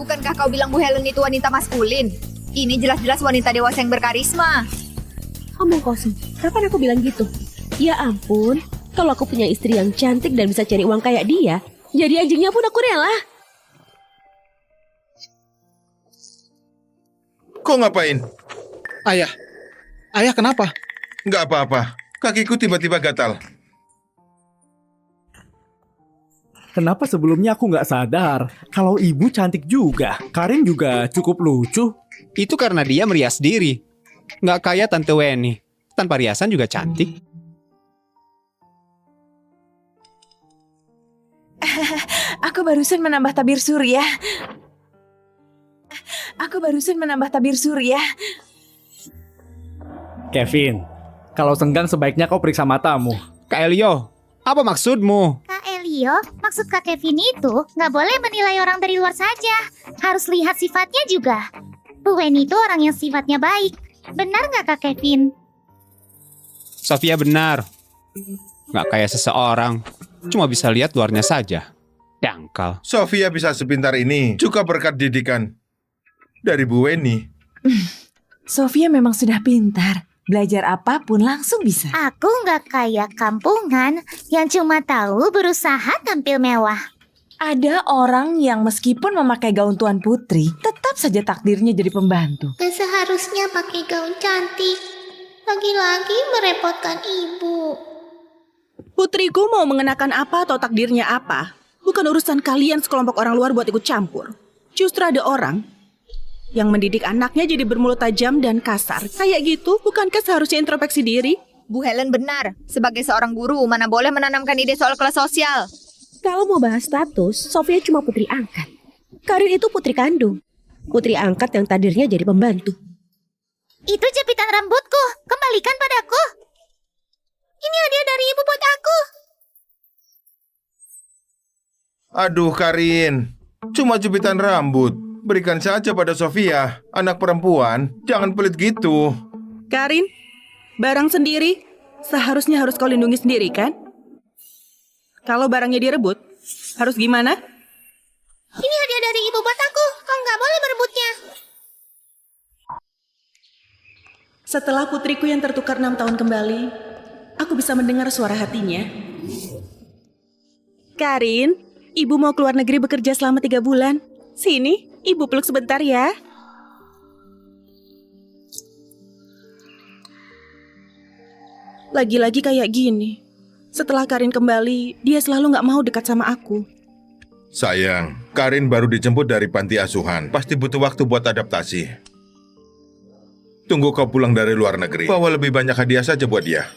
Bukankah kau bilang Bu Helen itu wanita maskulin? Ini jelas-jelas wanita dewasa yang berkarisma. Omong kosong, kapan aku bilang gitu? Ya ampun, kalau aku punya istri yang cantik dan bisa cari uang kayak dia, jadi anjingnya pun aku rela. Kok ngapain? Ayah kenapa? Nggak apa-apa. Kakiku tiba-tiba gatal. Kenapa sebelumnya aku nggak sadar kalau ibu cantik juga? Karin juga cukup lucu. Itu karena dia merias diri. Nggak kayak Tante Weni. Tanpa riasan juga cantik. Aku barusan menambah tabir surya. Kevin, kalau senggang sebaiknya kau periksa matamu. Kak Elio, apa maksudmu? Kak Elio, maksud Kak Kevin itu nggak boleh menilai orang dari luar saja. Harus lihat sifatnya juga. Bu Weni itu orang yang sifatnya baik. Benar nggak Kak Kevin? Sofia benar. Nggak kayak seseorang. Cuma bisa lihat luarnya saja. Dangkal. Sofia bisa sepintar ini juga berkat didikan dari Bu Weni. Sofia memang sudah pintar. Belajar apapun langsung bisa. Aku nggak kayak kampungan yang cuma tahu berusaha tampil mewah. Ada orang yang meskipun memakai gaun Tuan Putri, tetap saja takdirnya jadi pembantu. Gak seharusnya pakai gaun cantik. Lagi-lagi merepotkan ibu. Putriku mau mengenakan apa atau takdirnya apa, bukan urusan kalian sekelompok orang luar buat ikut campur. Justru ada orang yang mendidik anaknya jadi bermulut tajam dan kasar. Kayak gitu, bukankah seharusnya introspeksi diri? Bu Helen benar. Sebagai seorang guru, mana boleh menanamkan ide soal kelas sosial. Kalau mau bahas status, Sofia cuma putri angkat. Karin itu putri kandung. Putri angkat yang takdirnya jadi pembantu. Itu jepitan rambutku. Kembalikan padaku. Ini hadiah dari ibu buat aku. Aduh, Karin. Cuma jepitan rambut. Berikan saja pada Sofia. Anak perempuan, jangan pelit gitu. Karin, barang sendiri seharusnya harus kau lindungi sendiri kan? Kalau barangnya direbut, harus gimana? Ini hadiah dari ibu buat aku. Kau nggak boleh merebutnya. Setelah putriku yang tertukar 6 tahun kembali, aku bisa mendengar suara hatinya. Karin, ibu mau keluar negeri bekerja selama 3 bulan. Sini, ibu peluk sebentar ya. Lagi-lagi kayak gini. Setelah Karin kembali, dia selalu gak mau dekat sama aku. Sayang, Karin baru dijemput dari panti asuhan. Pasti butuh waktu buat adaptasi. Tunggu kau pulang dari luar negeri. Bawa lebih banyak hadiah saja buat dia.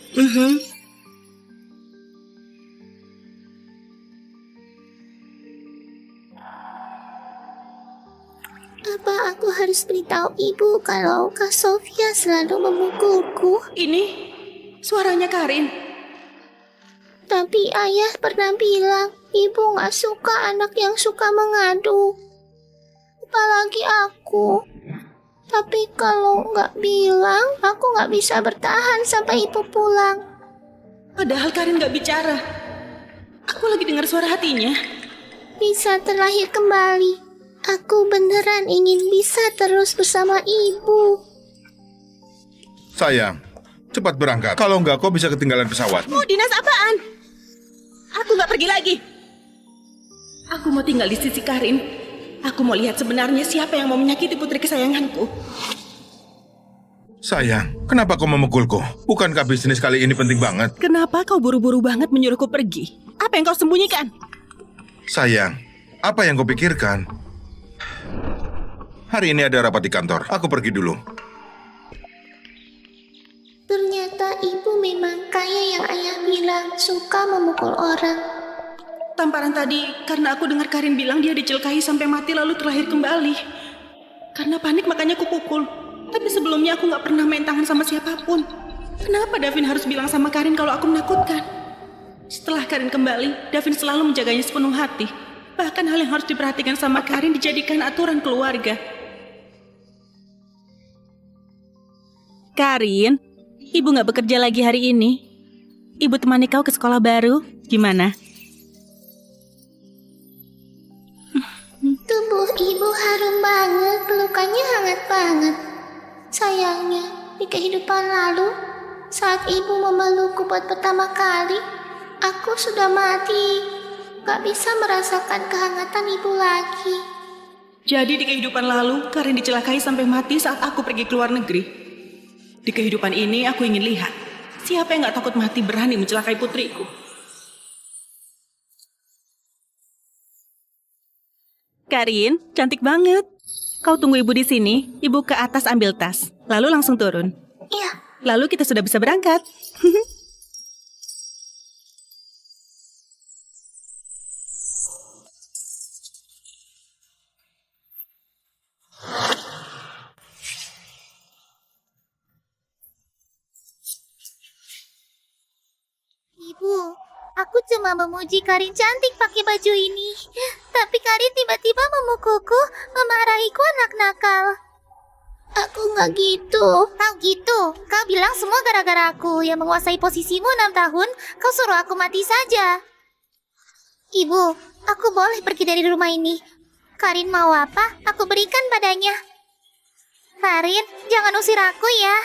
Apa aku harus beritahu ibu kalau Kak Sofia selalu memukulku? Ini suaranya Karin. Tapi ayah pernah bilang ibu nggak suka anak yang suka mengadu. Apalagi aku. Tapi kalau nggak bilang, aku nggak bisa bertahan sampai ibu pulang. Padahal Karin gak bicara. Aku lagi dengar suara hatinya. Bisa terlahir kembali. Aku beneran ingin bisa terus bersama ibu. Sayang, cepat berangkat. Kalau enggak, kau bisa ketinggalan pesawat. Mau dinas apaan? Aku gak pergi lagi. Aku mau tinggal di sisi Karin. Aku mau lihat sebenarnya siapa yang mau menyakiti putri kesayanganku. Sayang, kenapa kau memukulku? Bukankah bisnis kali ini penting banget? Kenapa kau buru-buru banget menyuruhku pergi? Apa yang kau sembunyikan? Sayang, apa yang kau pikirkan? Hari ini ada rapat di kantor. Aku pergi dulu. Ternyata ibu memang kayak yang ayah bilang, suka memukul orang. Tamparan tadi karena aku dengar Karin bilang dia dicelakai sampai mati lalu terlahir kembali. Karena panik makanya aku pukul. Tapi sebelumnya aku gak pernah main tangan sama siapapun. Kenapa Davin harus bilang sama Karin kalau aku menakutkan? Setelah Karin kembali, Davin selalu menjaganya sepenuh hati. Bahkan hal yang harus diperhatikan sama Karin dijadikan aturan keluarga. Karin, ibu gak bekerja lagi hari ini. Ibu temani kau ke sekolah baru, gimana? Tubuh ibu harum banget, pelukannya hangat banget. Sayangnya, di kehidupan lalu, saat ibu memelukku buat pertama kali, aku sudah mati. Gak bisa merasakan kehangatan ibu lagi. Jadi di kehidupan lalu, Karin dicelakai sampai mati saat aku pergi ke luar negeri. Di kehidupan ini aku ingin lihat, siapa yang gak takut mati berani mencelakai putriku. Karin, cantik banget. Kau tunggu ibu di sini, ibu ke atas ambil tas, lalu langsung turun. Iya. Lalu kita sudah bisa berangkat. Ibu, aku cuma memuji Karin cantik pakai baju ini. Tapi Karin tiba-tiba memukulku, memarahiku anak nakal. Aku nggak gitu. Kau gitu? Kau bilang semua gara-gara aku yang menguasai posisimu 6 tahun, kau suruh aku mati saja. Ibu, aku boleh pergi dari rumah ini. Karin mau apa, aku berikan padanya. Karin, jangan usir aku ya.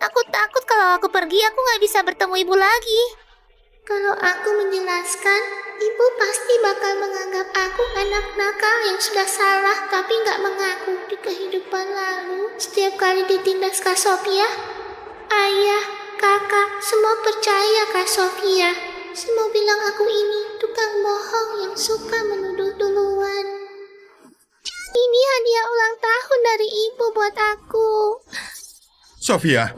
Aku takut kalau aku pergi, aku nggak bisa bertemu ibu lagi. Kalau aku menjelaskan, ibu pasti bakal menganggap aku anak nakal yang sudah salah tapi nggak mengaku di kehidupan lalu. Setiap kali ditindas Kak Sofia, ayah, kakak, semua percaya Kak Sofia. Semua bilang aku ini tukang bohong yang suka menuduh duluan. Ini hadiah ulang tahun dari ibu buat aku. Sofia,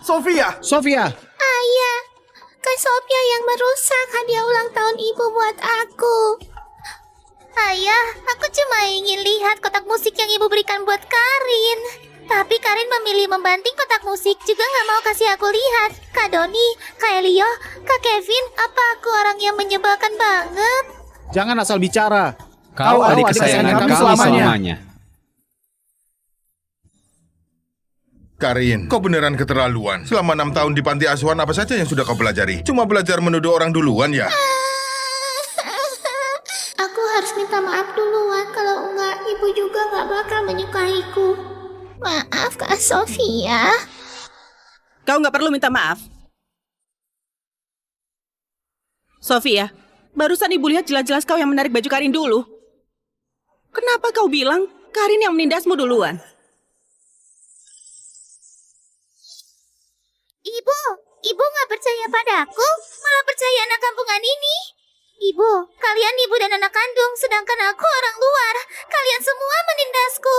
Sofia, Ayah, Kak Sofia yang merusak hadiah ulang tahun ibu buat aku. Ayah, aku cuma ingin lihat kotak musik yang ibu berikan buat Karin. Tapi Karin memilih membanting kotak musik, juga nggak mau kasih aku lihat. Kak Doni, Kak Elio, Kak Kevin, apa aku orang yang menyebalkan banget? Jangan asal bicara. kau adik kesayangan kami selamanya. Karin, kau beneran keterlaluan. Selama 6 tahun di panti asuhan, apa saja yang sudah kau pelajari? Cuma belajar menuduh orang duluan ya? Aku harus minta maaf duluan, kalau enggak ibu juga nggak bakal menyukaiku. Maaf Kak Sofia. Kau nggak perlu minta maaf. Sofia, barusan ibu lihat jelas-jelas kau yang menarik baju Karin dulu. Kenapa kau bilang Karin yang menindasmu duluan? Ibu nggak percaya padaku, malah percaya anak kampungan ini. Ibu, kalian ibu dan anak kandung, sedangkan aku orang luar. Kalian semua menindasku.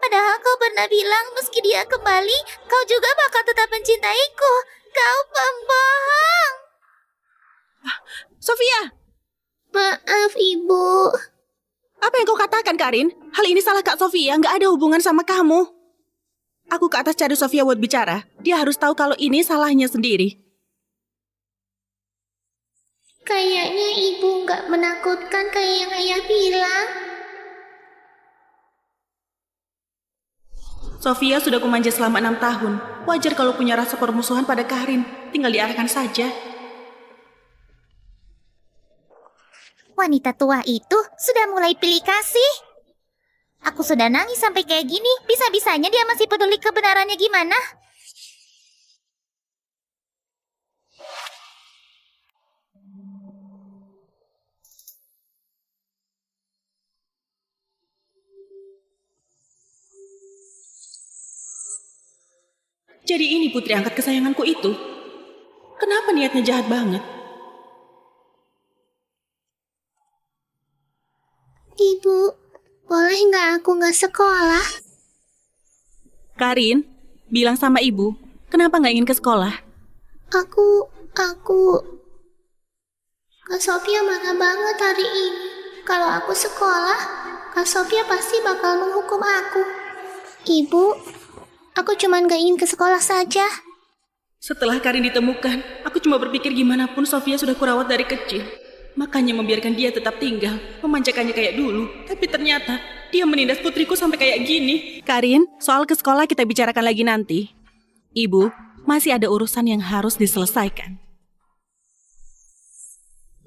Padahal kau pernah bilang meski dia kembali, kau juga bakal tetap mencintaiku. Kau pembohong. Sofia, Maaf, Ibu. apa yang kau katakan, Karin? Hal ini salah Kak Sofia, nggak ada hubungan sama kamu. Aku ke atas cari Sofia buat bicara. Dia harus tahu kalau ini salahnya sendiri. Kayaknya Ibu nggak menakutkan kayak yang Ayah bilang. Sofia sudah kumanja selama 6 tahun. Wajar kalau punya rasa permusuhan pada Karin. Tinggal diarahkan saja. Wanita tua itu sudah mulai pilih kasih. Aku sudah nangis sampai kayak gini. Bisa-bisanya dia masih peduli kebenarannya gimana? Jadi ini putri angkat kesayanganku itu. Kenapa niatnya jahat banget? Ibu, boleh nggak aku nggak sekolah? Karin, bilang sama ibu, kenapa nggak ingin ke sekolah? Aku... Kak Sofia marah banget hari ini. Kalau aku sekolah, Kak Sofia pasti bakal menghukum aku. Ibu, aku cuma nggak ingin ke sekolah saja. Setelah Karin ditemukan, aku cuma berpikir gimana pun Sofia sudah kurawat dari kecil. Makanya membiarkan dia tetap tinggal, memanjakannya kayak dulu. Tapi ternyata dia menindas putriku sampai kayak gini. Karin, soal ke sekolah kita bicarakan lagi nanti. Ibu, masih ada urusan yang harus diselesaikan.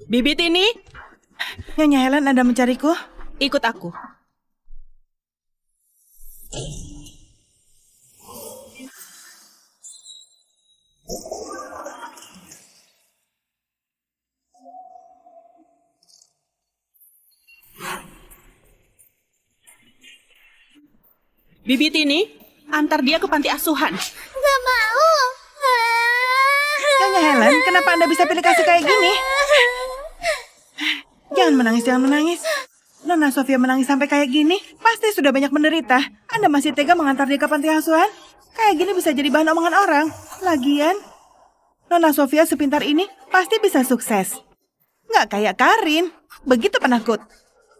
Bibit ini? Nyonya Helen Anda mencariku? Ikut aku. Bibi Tini, antar dia ke panti asuhan. Gak mau. Nyonya Helen, kenapa Anda bisa pilih kasih kayak gini? Jangan menangis, jangan menangis. Nona Sofia menangis sampai kayak gini, pasti sudah banyak menderita. Anda masih tega mengantar dia ke panti asuhan? Kayak gini bisa jadi bahan omongan orang. Lagian, Nona Sofia sepintar ini pasti bisa sukses. Nggak kayak Karin, begitu penakut.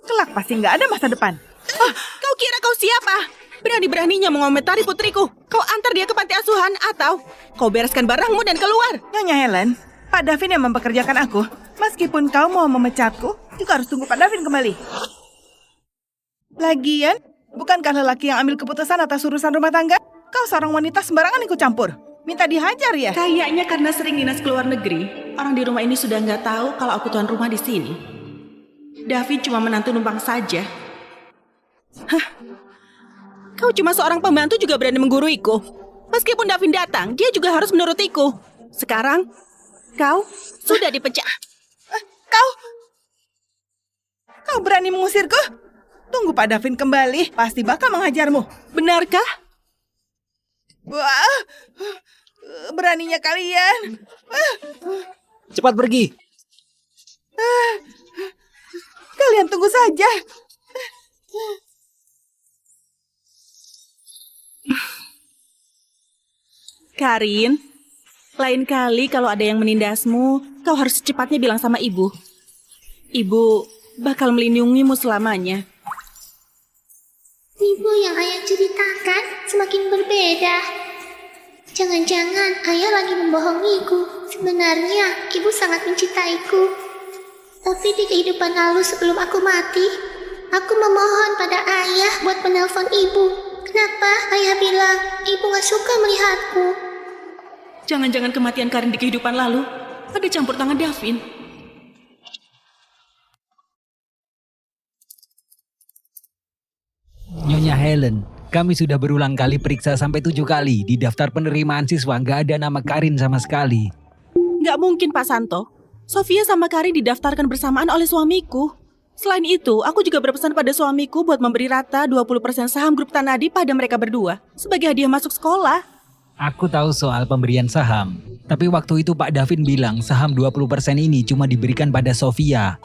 Kelak pasti nggak ada masa depan. Kau kira kau siapa? Berani-beraninya mengomentari putriku. Kau antar dia ke panti asuhan atau kau bereskan barangmu dan keluar. Nyonya Helen, Pak Davin yang mempekerjakan aku. Meskipun kau mau memecatku, juga harus tunggu Pak Davin kembali. Lagian, bukankah lelaki yang ambil keputusan atas urusan rumah tangga? Kau seorang wanita sembarangan ikut campur. Minta dihajar ya? Kayaknya karena sering dinas ke luar negeri, orang di rumah ini sudah nggak tahu kalau aku tuan rumah di sini. David cuma menantu numpang saja. Hah? Kau cuma seorang pembantu juga berani mengguruiku. Meskipun David datang, dia juga harus menurutiku. Sekarang, kau sudah dipecat. Kau berani mengusirku? Tunggu Pak Davin kembali, pasti bakal menghajarmu. Benarkah? Wah, beraninya kalian. Cepat pergi. Kalian tunggu saja. Karin, lain kali kalau ada yang menindasmu, kau harus secepatnya bilang sama ibu. Ibu bakal melindungimu selamanya. Ibu yang ayah ceritakan semakin berbeda. Jangan-jangan ayah lagi membohongiku. Sebenarnya ibu sangat mencintaiku. Tapi di kehidupan lalu sebelum aku mati, aku memohon pada ayah buat menelpon ibu. Kenapa ayah bilang ibu gak suka melihatku? Jangan-jangan kematian Karin di kehidupan lalu ada campur tangan Davin. Nyonya Helen, kami sudah berulang kali periksa sampai 7 kali. Di daftar penerimaan siswa nggak ada nama Karin sama sekali. Nggak mungkin Pak Santo. Sofia sama Karin didaftarkan bersamaan oleh suamiku. Selain itu, aku juga berpesan pada suamiku buat memberi rata 20% saham grup Tanadi pada mereka berdua sebagai hadiah masuk sekolah. Aku tahu soal pemberian saham. Tapi waktu itu Pak Davin bilang saham 20% ini cuma diberikan pada Sofia.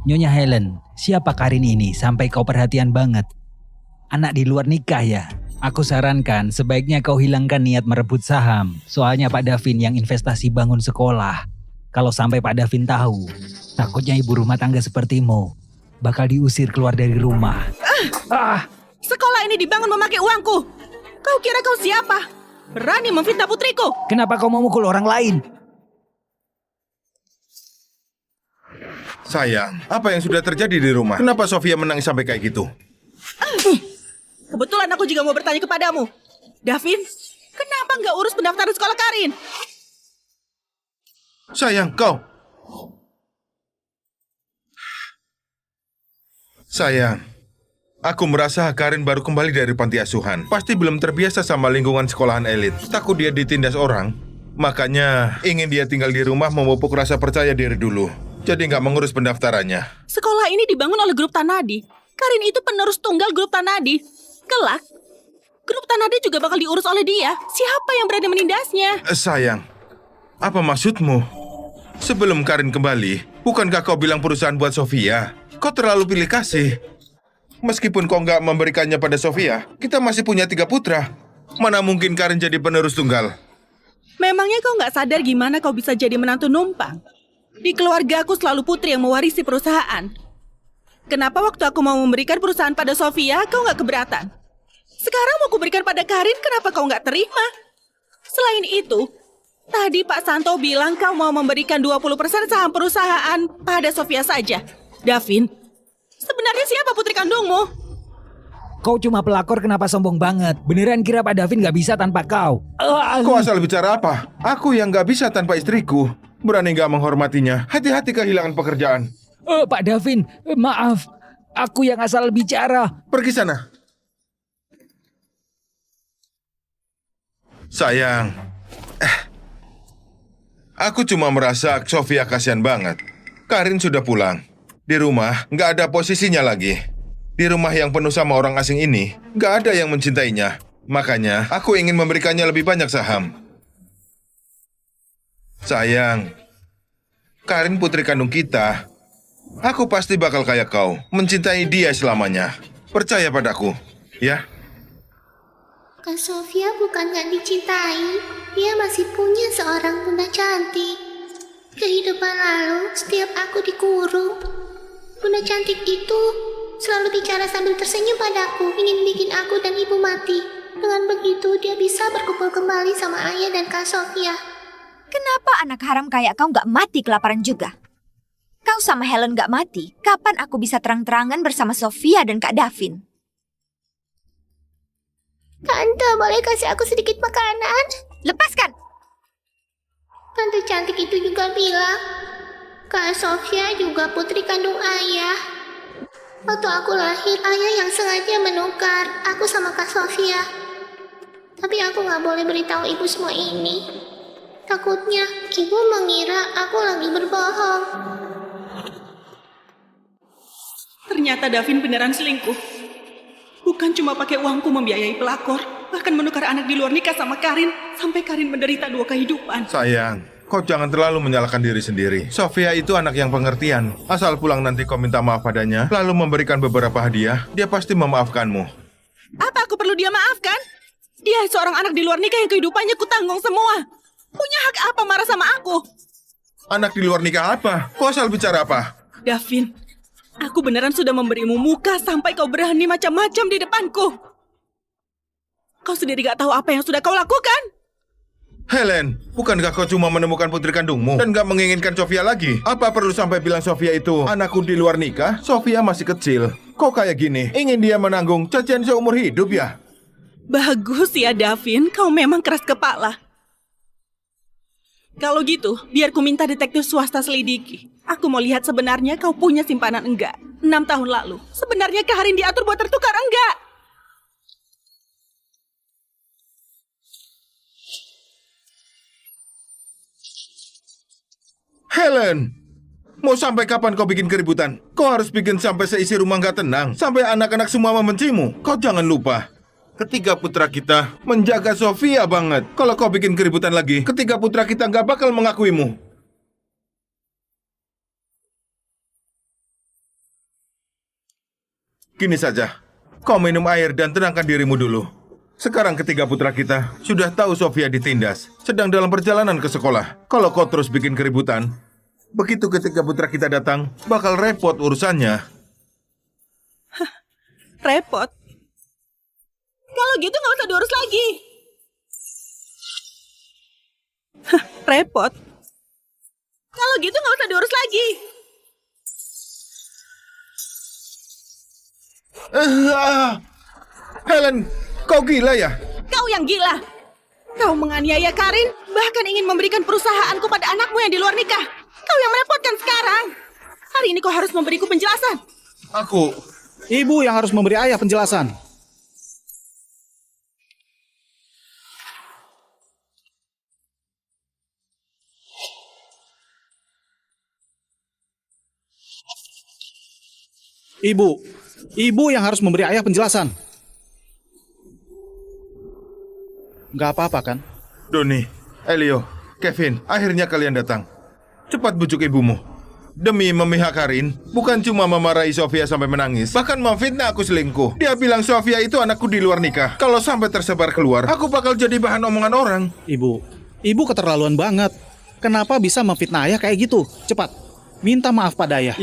Nyonya Helen, siapa Karin ini sampai kau perhatian banget? Anak di luar nikah ya? Aku sarankan sebaiknya kau hilangkan niat merebut saham. Soalnya Pak Davin yang investasi bangun sekolah. Kalau sampai Pak Davin tahu, takutnya ibu rumah tangga sepertimu bakal diusir keluar dari rumah. Sekolah ini dibangun memakai uangku. Kau kira kau siapa? Berani memfitnah putriku. Kenapa kau memukul orang lain? Sayang, apa yang sudah terjadi di rumah? Kenapa Sofia menangis sampai kayak gitu? Kebetulan aku juga mau bertanya kepadamu. Davin, kenapa nggak urus pendaftaran sekolah Karin? Sayang, kau. Sayang, aku merasa Karin baru kembali dari panti asuhan. Pasti belum terbiasa sama lingkungan sekolahan elit. Takut dia ditindas orang. Makanya ingin dia tinggal di rumah memupuk rasa percaya diri dulu. Jadi nggak mengurus pendaftarannya. Sekolah ini dibangun oleh grup Tanadi. Karin itu penerus tunggal grup Tanadi. Kelak, grup Tanadi juga bakal diurus oleh dia. Siapa yang berani menindasnya? Sayang, apa maksudmu? Sebelum Karin kembali, bukankah kau bilang perusahaan buat Sofia? Kau terlalu pilih kasih. Meskipun kau nggak memberikannya pada Sofia, kita masih punya 3 putra. Mana mungkin Karin jadi penerus tunggal? Memangnya kau nggak sadar gimana kau bisa jadi menantu numpang? Di keluarga aku selalu putri yang mewarisi perusahaan. Kenapa waktu aku mau memberikan perusahaan pada Sofia, kau nggak keberatan? Sekarang mau kuberikan pada Karin, kenapa kau nggak terima? Selain itu, tadi Pak Santo bilang kau mau memberikan 20% saham perusahaan pada Sofia saja. Davin, sebenarnya siapa putri kandungmu? Kau cuma pelakor, kenapa sombong banget? Beneran kira Pak Davin gak bisa tanpa kau? Kau asal bicara apa? Aku yang nggak bisa tanpa istriku. Berani nggak menghormatinya. Hati-hati kehilangan pekerjaan. Pak Davin, maaf. Aku yang asal bicara. Pergi sana. Sayang, aku cuma merasa Sofia kasihan banget. Karin sudah pulang. Di rumah nggak ada posisinya lagi. Di rumah yang penuh sama orang asing ini, nggak ada yang mencintainya. Makanya aku ingin memberikannya lebih banyak saham. Sayang, Karin putri kandung kita. Aku pasti bakal kayak kau, mencintai dia selamanya. Percaya padaku, ya? Kak Sofia bukan gak dicintai, dia masih punya seorang bunda cantik. Kehidupan lalu, setiap aku dikurung, bunda cantik itu selalu bicara sambil tersenyum padaku, ingin bikin aku dan ibu mati. Dengan begitu, dia bisa berkumpul kembali sama ayah dan Kak Sofia. Kenapa anak haram kayak kau nggak mati kelaparan juga? Kau sama Helen nggak mati, kapan aku bisa terang-terangan bersama Sofia dan Kak Davin? Tante, boleh kasih aku sedikit makanan? Lepaskan! Tante cantik itu juga bilang, Kak Sofia juga putri kandung ayah. Waktu aku lahir, ayah yang sengaja menukar aku sama Kak Sofia. Tapi aku nggak boleh beritahu ibu semua ini. Takutnya ibu mengira aku lagi berbohong. Ternyata Davin beneran selingkuh. Bukan cuma pakai uangku membiayai pelakor, bahkan menukar anak di luar nikah sama Karin, sampai Karin menderita 2 kehidupan. Sayang, kau jangan terlalu menyalahkan diri sendiri. Sofia itu anak yang pengertian. Asal pulang nanti kau minta maaf padanya, lalu memberikan beberapa hadiah, dia pasti memaafkanmu. Apa aku perlu dia maafkan? Dia seorang anak di luar nikah yang kehidupannya kutanggung semua. Punya hak apa marah sama aku? Anak di luar nikah apa? Kau asal bicara apa? Davin, aku beneran sudah memberimu muka sampai kau berani macam-macam di depanku. Kau sendiri gak tahu apa yang sudah kau lakukan? Helen, bukankah kau cuma menemukan putri kandungmu dan gak menginginkan Sofia lagi? Apa perlu sampai bilang Sofia itu anakku di luar nikah? Sofia masih kecil. Kok kayak gini? Ingin dia menanggung cacian seumur hidup ya? Bagus ya Davin, kau memang keras kepala. Kalau gitu, biar ku minta detektif swasta selidiki. Aku mau lihat sebenarnya kau punya simpanan enggak. 6 tahun lalu, sebenarnya Karin diatur buat tertukar enggak? Helen, mau sampai kapan kau bikin keributan? Kau harus bikin sampai seisi rumah nggak tenang, sampai anak-anak semua membencimu. Kau jangan lupa, ketiga putra kita menjaga Sofia banget. Kalau kau bikin keributan lagi, ketiga putra kita nggak bakal mengakuimu. Gini saja, kau minum air dan tenangkan dirimu dulu. Sekarang ketiga putra kita sudah tahu Sofia ditindas, sedang dalam perjalanan ke sekolah. Kalau kau terus bikin keributan, begitu ketiga putra kita datang, bakal repot urusannya. Repot? Kalau gitu nggak usah diurus lagi. Repot? Kalau gitu nggak usah diurus lagi. Helen, kau gila ya? Kau yang gila. Kau menganiaya Karin, bahkan ingin memberikan perusahaanku pada anakmu yang di luar nikah. Kau yang merepotkan sekarang. Hari ini kau harus memberiku penjelasan. Ibu yang harus memberi ayah penjelasan. Ibu yang harus memberi ayah penjelasan. Gak apa-apa kan? Doni, Elio, Kevin, akhirnya kalian datang. Cepat bujuk ibumu. Demi memihak Karin, bukan cuma memarahi Sofia sampai menangis, bahkan memfitnah aku selingkuh. Dia bilang Sofia itu anakku di luar nikah. Kalau sampai tersebar keluar, aku bakal jadi bahan omongan orang. Ibu keterlaluan banget. Kenapa bisa memfitnah ayah kayak gitu? Cepat, minta maaf pada ayah.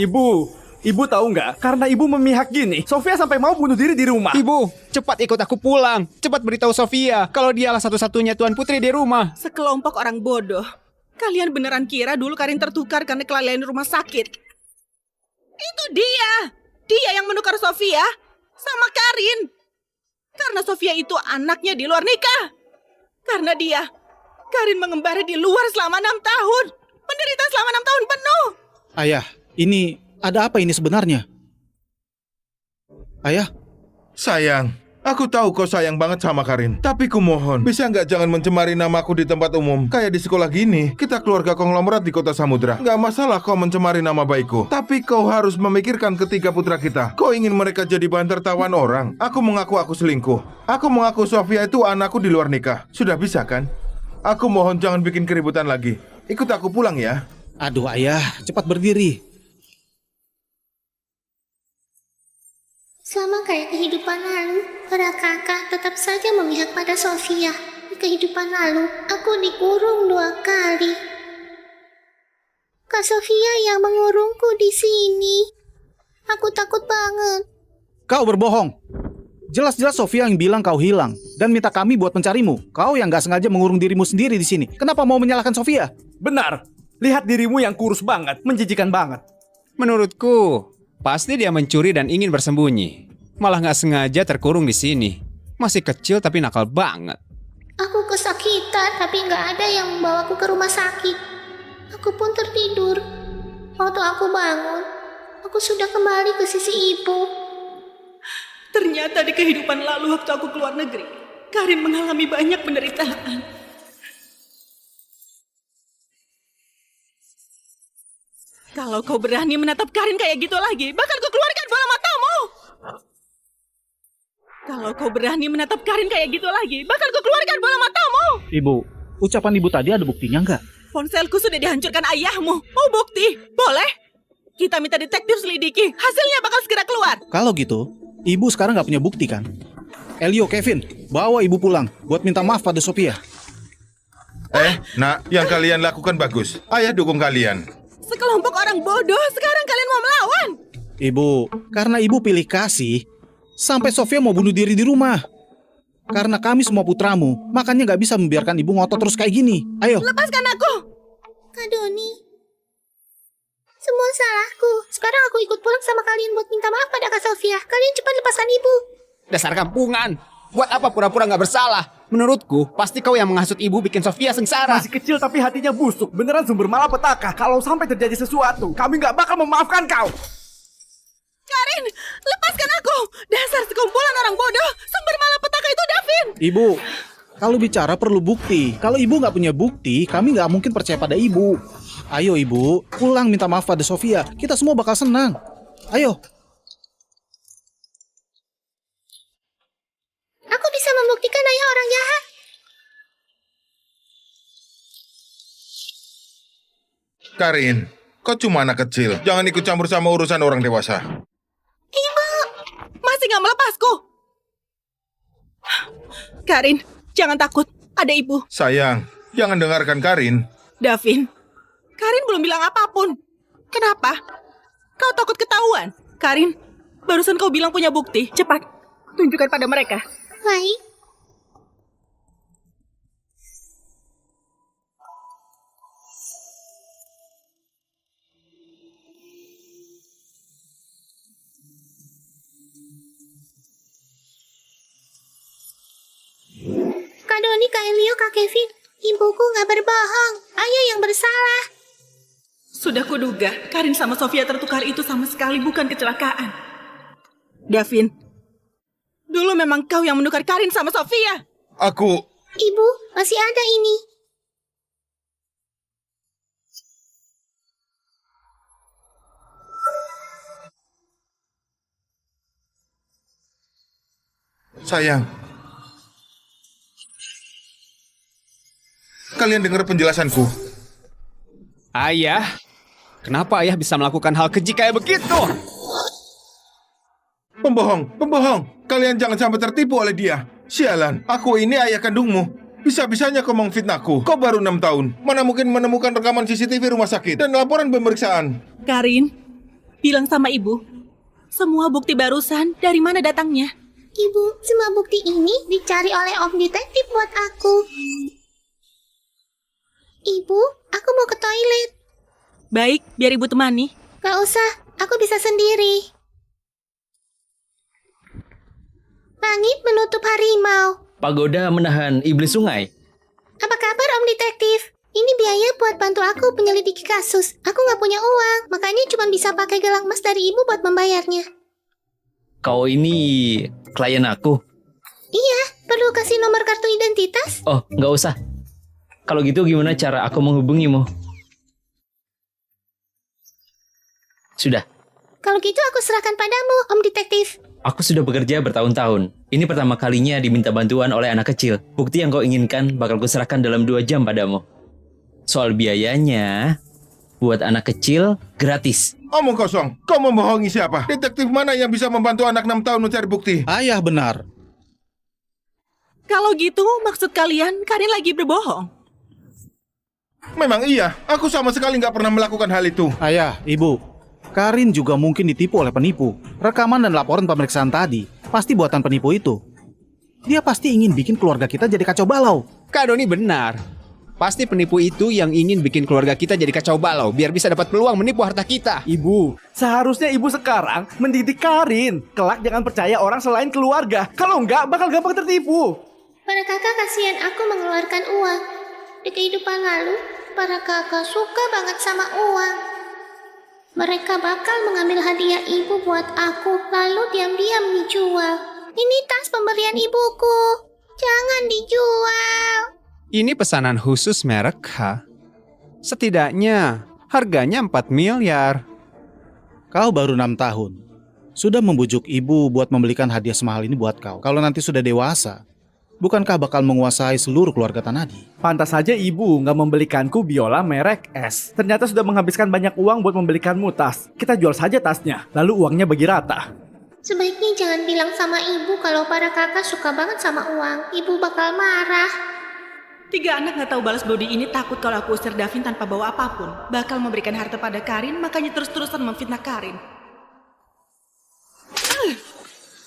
Ibu tahu nggak? Karena ibu memihak gini, Sofia sampai mau bunuh diri di rumah. Ibu, cepat ikut aku pulang. Cepat beritahu Sofia kalau dialah satu-satunya tuan putri di rumah. Sekelompok orang bodoh. Kalian beneran kira dulu Karin tertukar karena kelalaian rumah sakit? Itu dia. Dia yang menukar Sofia sama Karin. Karena Sofia itu anaknya di luar nikah. Karena dia, Karin mengembara di luar selama 6 tahun. Menderita selama 6 tahun penuh. Ayah, ada apa ini sebenarnya? Ayah, Sayang, aku tahu kau sayang banget sama Karin. Tapi kumohon, bisa nggak jangan mencemari namaku di tempat umum? Kayak di sekolah gini, kita keluarga konglomerat di kota Samudra. Nggak masalah kau mencemari nama baikku. Tapi kau harus memikirkan ketiga putra kita. Kau ingin mereka jadi bahan tertawan orang. Aku mengaku aku selingkuh. Aku mengaku Sofia itu anakku di luar nikah. Sudah bisa kan? Aku mohon jangan bikin keributan lagi. Ikut aku pulang ya. aduh ayah, cepat berdiri. Sama kayak kehidupan lalu, para kakak tetap saja memihak pada Sofia. Di kehidupan lalu, aku dikurung 2 kali. Kak Sofia yang mengurungku di sini. Aku takut banget. Kau berbohong. Jelas-jelas Sofia yang bilang kau hilang dan minta kami buat mencarimu. Kau yang gak sengaja mengurung dirimu sendiri di sini. Kenapa mau menyalahkan Sofia? Benar. Lihat dirimu yang kurus banget, menjijikan banget. Menurutku, pasti dia mencuri dan ingin bersembunyi. Malah nggak sengaja terkurung di sini. Masih kecil tapi nakal banget. Aku kesakitan, tapi nggak ada yang membawaku ke rumah sakit. Aku pun tertidur. Waktu aku bangun, aku sudah kembali ke sisi ibu. Ternyata di kehidupan lalu waktu aku keluar negeri, Karin mengalami banyak penderitaan. Kalau kau berani menatap Karin kayak gitu lagi, bakal ku keluarkan bola matamu. Kalau kau berani menatap Karin kayak gitu lagi, bakal ku keluarkan bola matamu. Ibu, ucapan ibu tadi ada buktinya nggak? Ponselku sudah dihancurkan ayahmu. Mau bukti? Boleh? Kita minta detektif selidiki. Hasilnya bakal segera keluar. Kalau gitu, ibu sekarang nggak punya bukti kan? Elio, Kevin, bawa ibu pulang buat minta maaf pada Sophia. Nak, yang kalian lakukan bagus. Ayah dukung kalian. Sekelompok orang bodoh, sekarang kalian mau melawan. Ibu, karena ibu pilih kasih, sampai Sophia mau bunuh diri di rumah. Karena kami semua putramu, makanya nggak bisa membiarkan ibu ngotot terus kayak gini. Ayo. Lepaskan aku. Kak Doni, semua salahku. Sekarang aku ikut pulang sama kalian buat minta maaf pada Kak Sofia. Kalian cepat lepaskan ibu. Dasar kampungan. Buat apa pura-pura nggak bersalah? Menurutku, pasti kau yang menghasut ibu bikin Sofia sengsara. Masih kecil tapi hatinya busuk. Beneran sumber malapetaka. Kalau sampai terjadi sesuatu, kami nggak bakal memaafkan kau. Karin, lepaskan aku. Dasar sekumpulan orang bodoh. Sumber malapetaka itu Davin. Ibu, kalau bicara perlu bukti. Kalau ibu nggak punya bukti, kami nggak mungkin percaya pada ibu. Ayo ibu, pulang minta maaf pada Sofia. Kita semua bakal senang. Ayo. Aku bisa membuktikan ayah orang jahat. Karin, kau cuma anak kecil. Jangan ikut campur sama urusan orang dewasa. Ibu, masih nggak melepasku. Karin, jangan takut. Ada ibu. Sayang, jangan dengarkan Karin. Davin, Karin belum bilang apapun. Kenapa? Kau takut ketahuan? Karin, barusan kau bilang punya bukti. Cepat, tunjukkan pada mereka. Baik. Kak Doni, Kak Elio, Kak Kevin, ibuku nggak berbohong. Ayah yang bersalah. Sudah kuduga, Karin sama Sofia tertukar itu sama sekali bukan kecelakaan. Davin, dulu memang kau yang menukar Karin sama Sofia. Aku... Ibu, masih ada ini. Sayang. Kalian dengar penjelasanku. Ayah, kenapa ayah bisa melakukan hal keji kayak begitu? Pembohong, pembohong. Kalian jangan sampai tertipu oleh dia. Sialan, aku ini ayah kandungmu. Bisa-bisanya kau memfitnahku. Kau baru 6 tahun. Mana mungkin menemukan rekaman CCTV rumah sakit dan laporan pemeriksaan. Karin, bilang sama ibu, semua bukti barusan dari mana datangnya? Ibu, semua bukti ini dicari oleh Om Detektif buat aku. Ibu, aku mau ke toilet. Baik, biar ibu temani. Gak usah, aku bisa sendiri. Langit menutup harimau. Pagoda menahan iblis sungai. Apa kabar Om Detektif? Ini biaya buat bantu aku penyelidiki kasus. Aku gak punya uang, makanya cuma bisa pakai gelang emas dari ibu buat membayarnya. kau ini klien aku. Iya, perlu kasih nomor kartu identitas? Oh, nggak usah. Kalau gitu gimana cara aku menghubungimu? Sudah, Kalau gitu aku serahkan padamu, Om Detektif. aku sudah bekerja bertahun-tahun. Ini pertama kalinya diminta bantuan oleh anak kecil. Bukti yang kau inginkan bakal kuserahkan dalam 2 jam padamu. Soal biayanya, buat anak kecil gratis. Omong kosong. Kau membohongi siapa? Detektif mana yang bisa membantu anak 6 tahun mencari bukti? Ayah benar. Kalau gitu, maksud kalian Karin lagi berbohong? Memang iya. Aku sama sekali nggak pernah melakukan hal itu. Ayah, Ibu, Karin juga mungkin ditipu oleh penipu. Rekaman dan laporan pemeriksaan tadi pasti buatan penipu itu. Dia pasti ingin bikin keluarga kita jadi kacau balau. Kak Doni benar. Pasti penipu itu yang ingin bikin keluarga kita jadi kacau balau biar bisa dapat peluang menipu harta kita. Ibu, seharusnya ibu sekarang mendidik Karin. Kelak jangan percaya orang selain keluarga. Kalau enggak, bakal gampang tertipu. Para kakak kasihan aku mengeluarkan uang. Di kehidupan lalu, para kakak suka banget sama uang. Mereka bakal mengambil hadiah ibu buat aku, lalu diam-diam dijual. Ini tas pemberian ibuku. Jangan dijual. Ini pesanan khusus merek H. Setidaknya harganya 4 miliar. Kau baru 6 tahun. Sudah membujuk ibu buat membelikan hadiah semahal ini buat kau. Kalau nanti sudah dewasa, bukankah bakal menguasai seluruh keluarga Tanadi? Pantas saja ibu nggak membelikanku biola merek S. Ternyata sudah menghabiskan banyak uang buat membelikanmu tas. Kita jual saja tasnya, lalu uangnya bagi rata. Sebaiknya jangan bilang sama ibu kalau para kakak suka banget sama uang. Ibu bakal marah. 3 anak nggak tahu balas budi ini takut kalau aku usir Davin tanpa bawa apapun. Bakal memberikan harta pada Karin, makanya terus-terusan memfitnah Karin.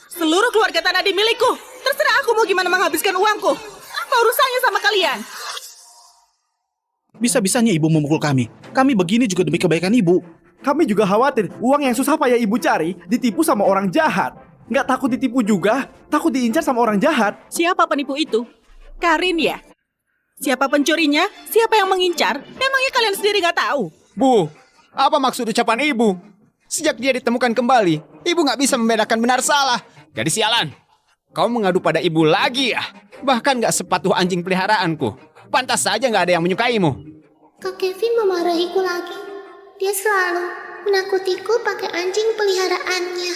Seluruh keluarga Tanadi milikku. Terserah aku mau gimana menghabiskan uangku. Apa urusannya sama kalian? Bisa-bisanya ibu memukul kami. Kami begini juga demi kebaikan ibu. Kami juga khawatir uang yang susah payah ibu cari ditipu sama orang jahat. Nggak takut ditipu juga, takut diincar sama orang jahat. Siapa penipu itu? Karin ya? Siapa pencurinya? Siapa yang mengincar? Emangnya kalian sendiri nggak tahu? Bu, apa maksud ucapan ibu? Sejak dia ditemukan kembali, ibu nggak bisa membedakan benar salah. Jadi sialan, kau mengadu pada ibu lagi ya? Bahkan nggak sepatuh anjing peliharaanku. Pantas saja nggak ada yang menyukaimu. Kak Kevin memarahiku lagi. Dia selalu menakutiku pakai anjing peliharaannya.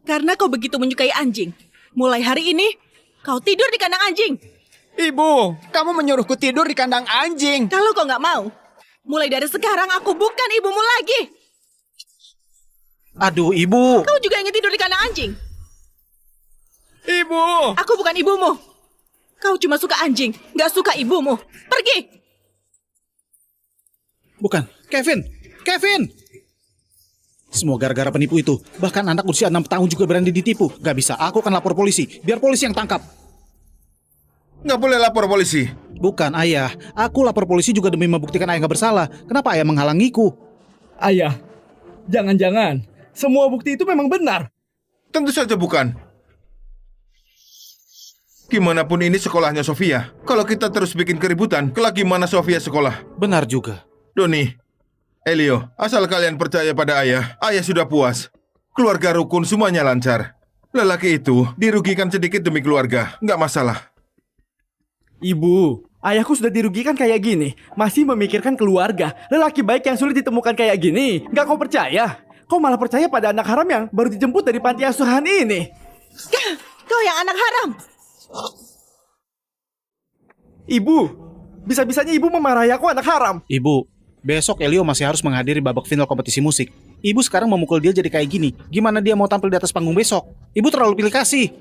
Karena kau begitu menyukai anjing. Mulai hari ini, kau tidur di kandang anjing. Ibu, kamu menyuruhku tidur di kandang anjing. Kalau kau nggak mau, mulai dari sekarang aku bukan ibumu lagi. Aduh, ibu. Kau juga ingin tidur di kandang anjing? Ibu! Aku bukan ibumu. Kau cuma suka anjing, nggak suka ibumu. Pergi! Bukan, Kevin. Kevin! Semua gara-gara penipu itu. Bahkan anak usia 6 tahun juga berani ditipu. Gak bisa, aku akan lapor polisi. Biar polisi yang tangkap. Nggak boleh lapor polisi. Bukan, ayah. Aku lapor polisi juga demi membuktikan ayah gak bersalah. Kenapa ayah menghalangiku? Ayah, jangan-jangan semua bukti itu memang benar. Tentu saja bukan. Gimana pun ini sekolahnya Sofia. Kalau kita terus bikin keributan, kelak gimana Sofia sekolah? Benar juga. Doni, Elio, asal kalian percaya pada ayah, ayah sudah puas. Keluarga rukun semuanya lancar. Lelaki itu dirugikan sedikit demi keluarga, nggak masalah. Ibu, ayahku sudah dirugikan kayak gini, masih memikirkan keluarga. Lelaki baik yang sulit ditemukan kayak gini, nggak kau percaya? Kau malah percaya pada anak haram yang baru dijemput dari panti asuhan ini. Kau yang anak haram. Ibu, bisa-bisanya ibu memarahi aku anak haram. Ibu, besok Elio masih harus menghadiri babak final kompetisi musik. Ibu sekarang memukul dia jadi kayak gini. Gimana dia mau tampil di atas panggung besok? Ibu terlalu pilih kasih.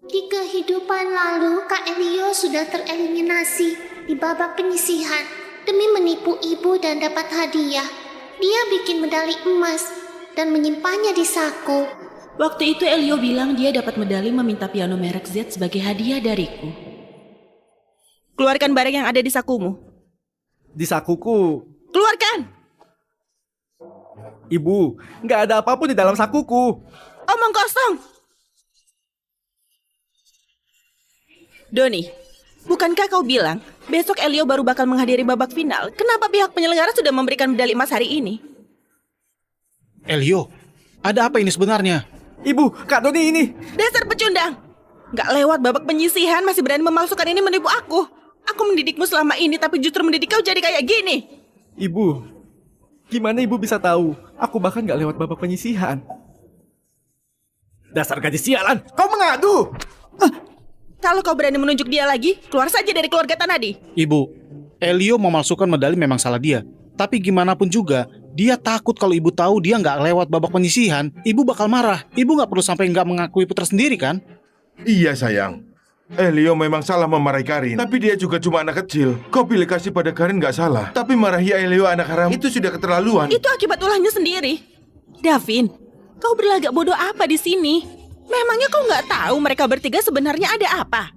Di kehidupan lalu, Kak Elio sudah tereliminasi di babak penyisihan demi menipu ibu dan dapat hadiah. Dia bikin medali emas dan menyimpannya di saku. Waktu itu Elio bilang dia dapat medali meminta piano merek Z sebagai hadiah dariku. Keluarkan barang yang ada di sakumu. Di sakuku. Keluarkan! Ibu, nggak ada apapun di dalam sakuku. Omong kosong! Doni, bukankah kau bilang besok Elio baru bakal menghadiri babak final? Kenapa pihak penyelenggara sudah memberikan medali emas hari ini? Elio, Ada apa ini sebenarnya? Ibu, Kak Doni ini. Dasar pecundang! Nggak lewat babak penyisihan masih berani memalsukan ini menipu aku. Aku mendidikmu selama ini tapi justru mendidik kau jadi kayak gini. Ibu, gimana ibu bisa tahu? Aku bahkan gak lewat babak penyisihan. Dasar gadis sialan, kau mengadu! Kalau kau berani menunjuk dia lagi, keluar saja dari keluarga Tanadi. Ibu, Elio memalsukan medali memang salah dia. Tapi gimana pun juga, dia takut kalau ibu tahu dia nggak lewat babak penyisihan, ibu bakal marah. Ibu nggak perlu sampai nggak mengakui putra sendiri kan? Iya sayang. Elio memang salah memarahi Karin, tapi dia juga cuma anak kecil. Kau pilih kasih pada Karin nggak salah, tapi marahi Elio anak haram itu sudah keterlaluan. Itu akibat ulahnya sendiri. Davin, kau berlagak bodoh apa di sini? Memangnya kau nggak tahu mereka bertiga sebenarnya ada apa?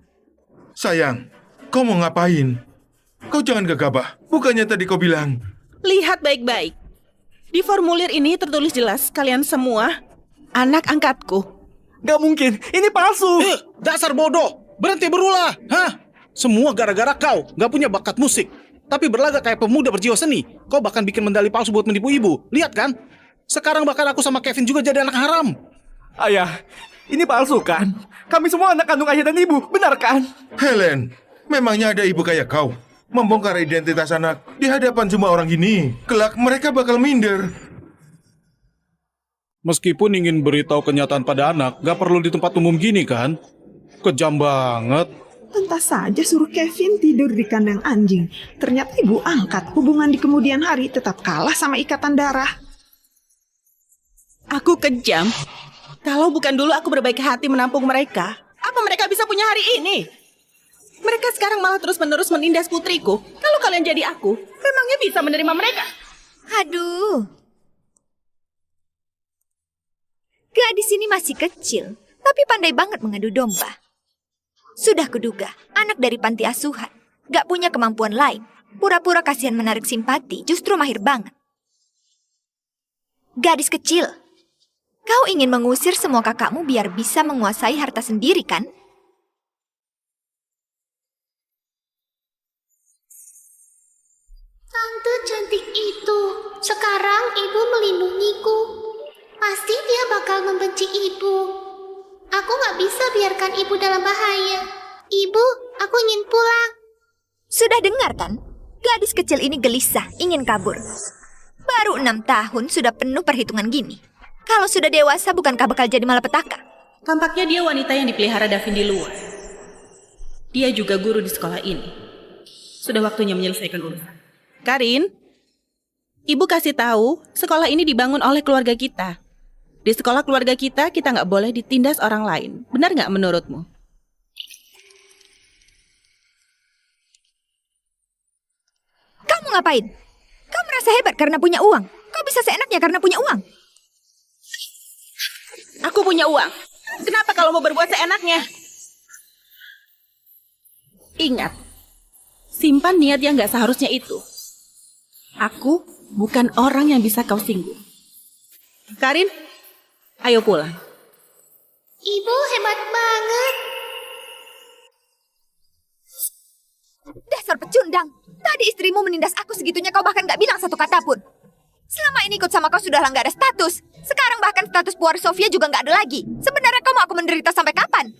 Sayang, kau mau ngapain? Kau jangan gegabah. Bukannya tadi kau bilang... Lihat baik-baik. Di formulir ini tertulis jelas kalian semua anak angkatku. Gak mungkin, ini palsu. Dasar bodoh, berhenti berulah. Hah? Semua gara-gara kau, nggak punya bakat musik. Tapi berlagak kayak pemuda berjiwa seni. Kau bahkan bikin medali palsu buat menipu ibu. Lihat kan? Sekarang bahkan aku sama Kevin juga jadi anak haram. Ayah, ini palsu kan? Kami semua anak kandung ayah dan ibu, benar kan? Helen, memangnya ada ibu kayak kau? Membongkar identitas anak di hadapan semua orang gini. Kelak mereka bakal minder. Meskipun ingin beritahu kenyataan pada anak, gak perlu di tempat umum gini kan? Kejam banget. Entah saja suruh Kevin tidur di kandang anjing. Ternyata ibu angkat hubungan di kemudian hari tetap kalah sama ikatan darah. Aku kejam. Kalau bukan dulu aku berbaik hati menampung mereka, apa mereka bisa punya hari ini? Mereka sekarang malah terus-menerus menindas putriku. Kalau kalian jadi aku, memangnya bisa menerima mereka? Aduh. Gadis ini masih kecil, tapi pandai banget mengadu domba. Sudah kuduga, anak dari panti asuhan. Gak punya kemampuan lain. Pura-pura kasihan menarik simpati, justru mahir banget. Gadis kecil, kau ingin mengusir semua kakakmu biar bisa menguasai harta sendiri kan? Tante cantik itu. Sekarang ibu melindungiku. Pasti dia bakal membenci ibu. Aku gak bisa biarkan ibu dalam bahaya. Ibu, aku ingin pulang. Sudah dengar kan? Gadis kecil ini gelisah, ingin kabur. Baru 6 tahun sudah penuh perhitungan gini. Kalau sudah dewasa bukankah bakal jadi malapetaka? Tampaknya dia wanita yang dipelihara Davin di luar. Dia juga guru di sekolah ini. Sudah waktunya menyelesaikan urusan. Karin, ibu kasih tahu sekolah ini dibangun oleh keluarga kita. Di sekolah keluarga kita nggak boleh ditindas orang lain. Benar nggak menurutmu? Kamu ngapain? Kau merasa hebat karena punya uang. Kau bisa seenaknya karena punya uang. Aku punya uang. Kenapa kalau mau berbuat seenaknya? Ingat, simpan niat yang nggak seharusnya itu. Aku bukan orang yang bisa kau singgung. Karin, ayo pulang. Ibu hebat banget. Dasar pecundang. Tadi istrimu menindas aku segitunya kau bahkan gak bilang satu kata pun. Selama ini ikut sama kau sudahlah gak ada status. Sekarang bahkan status pewaris Sofia juga gak ada lagi. Sebenarnya kau mau aku menderita sampai kapan?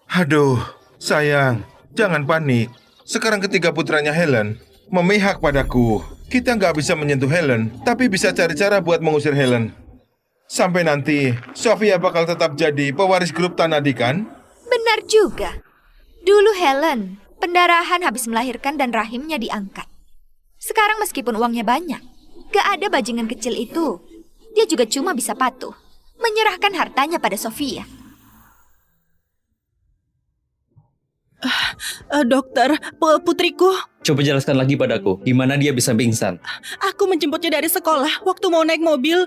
Aduh, sayang, jangan panik. Sekarang ketiga putranya Helen memihak padaku. Kita nggak bisa menyentuh Helen, tapi bisa cari cara buat mengusir Helen. Sampai nanti, Sofia bakal tetap jadi pewaris grup Tanadi kan? Benar juga. Dulu Helen, pendarahan habis melahirkan dan rahimnya diangkat. Sekarang meskipun uangnya banyak, gak ada bajingan kecil itu. Dia juga cuma bisa patuh, menyerahkan hartanya pada Sofia. Dokter, putriku. Coba jelaskan lagi padaku, gimana dia bisa pingsan? Aku menjemputnya dari sekolah. Waktu mau naik mobil,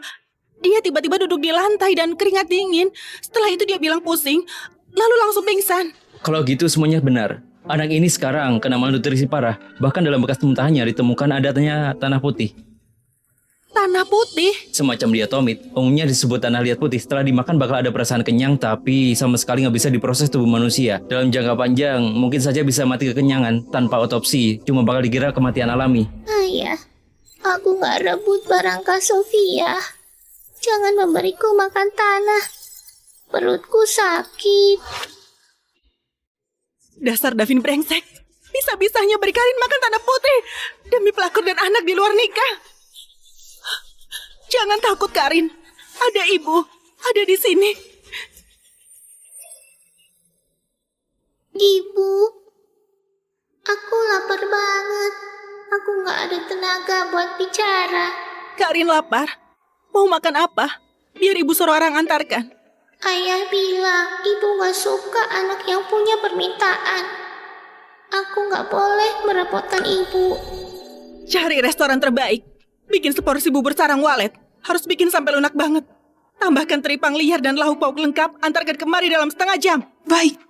dia tiba-tiba duduk di lantai dan keringat dingin. Setelah itu dia bilang pusing, lalu langsung pingsan. Kalau gitu semuanya benar. Anak ini sekarang kena malnutrisi parah. Bahkan dalam bekas muntahannya ditemukan adanya tanah putih. Tanah putih? Semacam diatomit. Umumnya disebut tanah liat putih. Setelah dimakan bakal ada perasaan kenyang, tapi sama sekali nggak bisa diproses tubuh manusia. Dalam jangka panjang, mungkin saja bisa mati kekenyangan tanpa otopsi. Cuma bakal dikira kematian alami. Ayah, aku gak rebut barang Kak Sofia. Jangan memberiku makan tanah. Perutku sakit. Dasar Davin brengsek. Bisa-bisanya beri Karin makan tanah putih demi pelakor dan anak di luar nikah. Jangan takut, Karin. Ada ibu, ada di sini. Ibu, aku lapar banget. Aku nggak ada tenaga buat bicara. Karin lapar. Mau makan apa? Biar ibu suruh orang antarkan. Ayah bilang ibu nggak suka anak yang punya permintaan. Aku nggak boleh merepotkan ibu. Cari restoran terbaik. Bikin seporsi bubur sarang walet. Harus bikin sampai lunak banget. Tambahkan teripang liar dan lauk pauk lengkap. Antarkan kemari dalam setengah jam. Baik.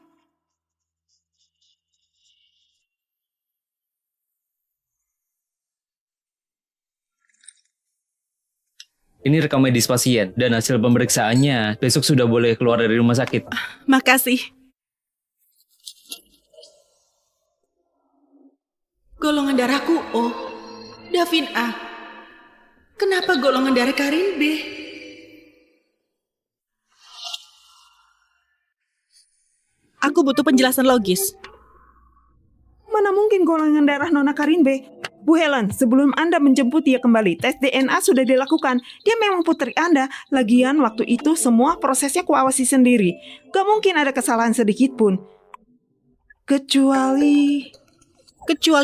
Ini rekam medis pasien dan hasil pemeriksaannya besok sudah boleh keluar dari rumah sakit. Makasih. Golongan darahku O. Davin A. Kenapa golongan darah Karin B? Aku butuh penjelasan logis. Mana mungkin golongan darah Nona Karin B? Bu Helen, sebelum Anda menjemput dia kembali, tes DNA sudah dilakukan. Dia memang putri Anda. Lagian waktu itu semua prosesnya kuawasi sendiri. Gak mungkin ada kesalahan sedikit pun. Kecuali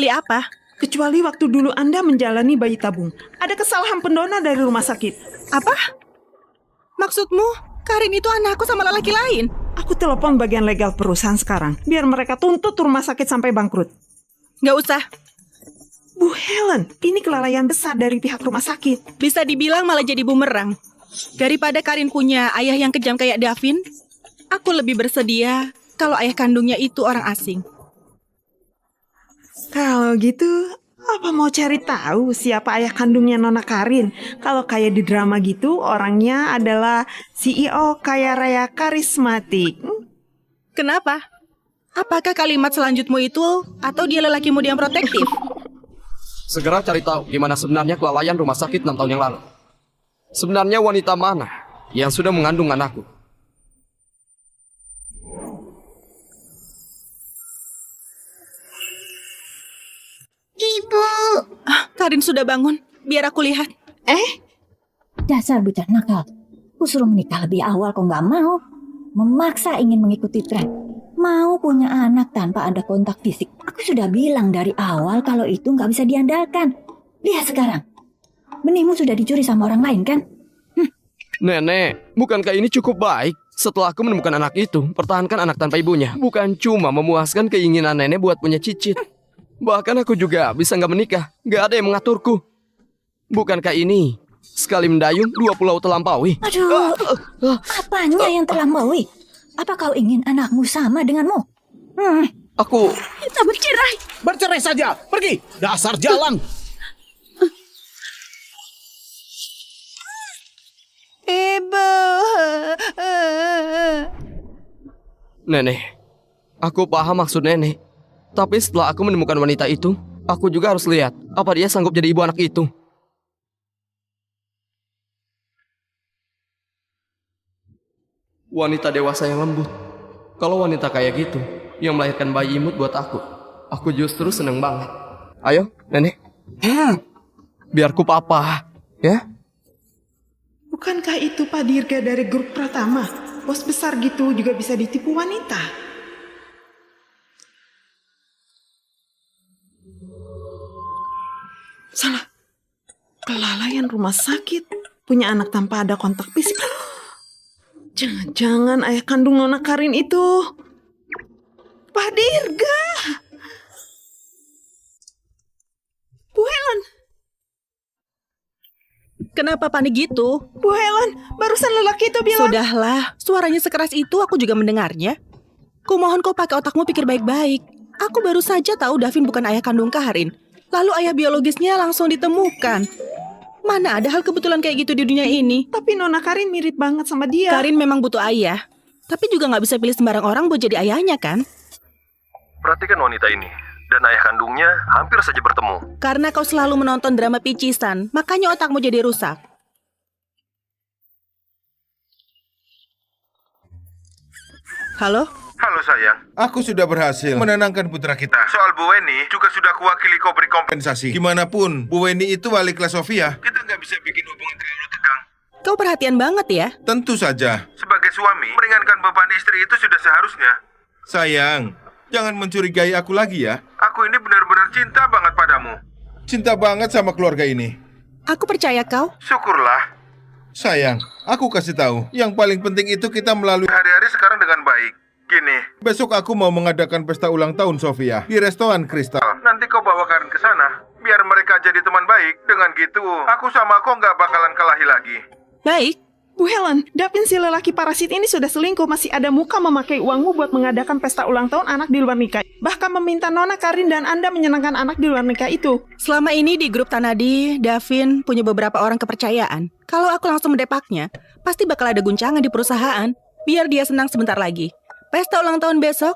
apa? Kecuali waktu dulu Anda menjalani bayi tabung. Ada kesalahan pendonor dari rumah sakit. Apa? Maksudmu, Karin itu anakku sama lelaki lain? Aku telepon bagian legal perusahaan sekarang. Biar mereka tuntut rumah sakit sampai bangkrut. Gak usah. Bu Helen, ini kelalaian besar dari pihak rumah sakit. Bisa dibilang malah jadi bumerang. Daripada Karin punya ayah yang kejam kayak Davin, aku lebih bersedia kalau ayah kandungnya itu orang asing. Kalau gitu, apa mau cari tahu siapa ayah kandungnya Nona Karin? Kalau kayak di drama gitu, orangnya adalah CEO kaya raya karismatik. Kenapa? Apakah kalimat selanjutmu itu atau dia lelaki muda yang protektif? Segera cari tahu gimana sebenarnya kelalaian rumah sakit 6 tahun yang lalu. Sebenarnya wanita mana yang sudah mengandung anakku? Ibu. Karin sudah bangun. Biar aku lihat. Dasar bocah nakal. Ku suruh menikah lebih awal kok nggak mau. Memaksa ingin mengikuti tren. Mau punya anak tanpa ada kontak fisik. Aku sudah bilang dari awal kalau itu nggak bisa diandalkan. Lihat sekarang. Benihmu sudah dicuri sama orang lain kan? Nenek, bukankah ini cukup baik? Setelah aku menemukan anak itu, pertahankan anak tanpa ibunya. Bukan cuma memuaskan keinginan nenek buat punya cicit. Bahkan aku juga bisa nggak menikah. Nggak ada yang mengaturku. Bukankah ini sekali mendayung 2 pulau terlampaui? Aduh, apanya yang terlampaui? Apa kau ingin anakmu sama denganmu? Aku... Kita bercerai. Bercerai saja. Pergi. Dasar jalang. Ibu. Nenek, aku paham maksud nenek. Tapi setelah aku menemukan wanita itu, aku juga harus lihat apa dia sanggup jadi ibu anak itu. Wanita dewasa yang lembut. Kalau wanita kayak gitu, yang melahirkan bayi imut buat aku justru seneng banget. Ayo, nenek. Biar ku papa, ya? Bukankah itu Pak Dirga dari grup Pratama? Bos besar gitu juga bisa ditipu wanita. Salah. Kelalaian rumah sakit. Punya anak tanpa ada kontak fisik. Jangan-jangan ayah kandung Nona Karin itu Pak Dirga. Bu Helen. Kenapa panik gitu? Bu Helen, barusan lelaki itu bilang... Sudahlah, suaranya sekeras itu aku juga mendengarnya. Kumohon kau pakai otakmu pikir baik-baik. Aku baru saja tahu Davin bukan ayah kandung Karin. Lalu ayah biologisnya langsung ditemukan. Mana ada hal kebetulan kayak gitu di dunia ini? Tapi Nona Karin mirip banget sama dia. Karin memang butuh ayah. Tapi juga nggak bisa pilih sembarang orang buat jadi ayahnya kan? Perhatikan wanita ini. Dan ayah kandungnya hampir saja bertemu. Karena kau selalu menonton drama picisan, makanya otakmu jadi rusak. Halo? Halo sayang, aku sudah berhasil menenangkan putra kita. Soal Bu Weni juga sudah kuwakili kau beri kompensasi. Gimana pun, Bu Weni itu wali kelas Sofia. Kita nggak bisa bikin hubungan terlalu tegang. Kau perhatian banget ya? Tentu saja. Sebagai suami, meringankan beban istri itu sudah seharusnya. Sayang, jangan mencurigai aku lagi ya. Aku ini benar-benar cinta banget padamu. Cinta banget sama keluarga ini. Aku percaya kau. Syukurlah. Sayang, aku kasih tahu. Yang paling penting itu kita melalui hari-hari sekarang dengan baik. Gini, besok aku mau mengadakan pesta ulang tahun Sofia di restoran Kristal. Nanti kau bawa Karin ke sana, biar mereka jadi teman baik. Dengan gitu, aku sama kau nggak bakalan kelahi lagi. Baik. Bu Helen, Davin si lelaki parasit ini sudah selingkuh, masih ada muka memakai uangmu buat mengadakan pesta ulang tahun anak di luar nikah. Bahkan meminta Nona, Karin, dan Anda menyenangkan anak di luar nikah itu. Selama ini di grup Tanadi, Davin punya beberapa orang kepercayaan. Kalau aku langsung mendepaknya, pasti bakal ada guncangan di perusahaan. Biar dia senang sebentar lagi. Pesta ulang tahun besok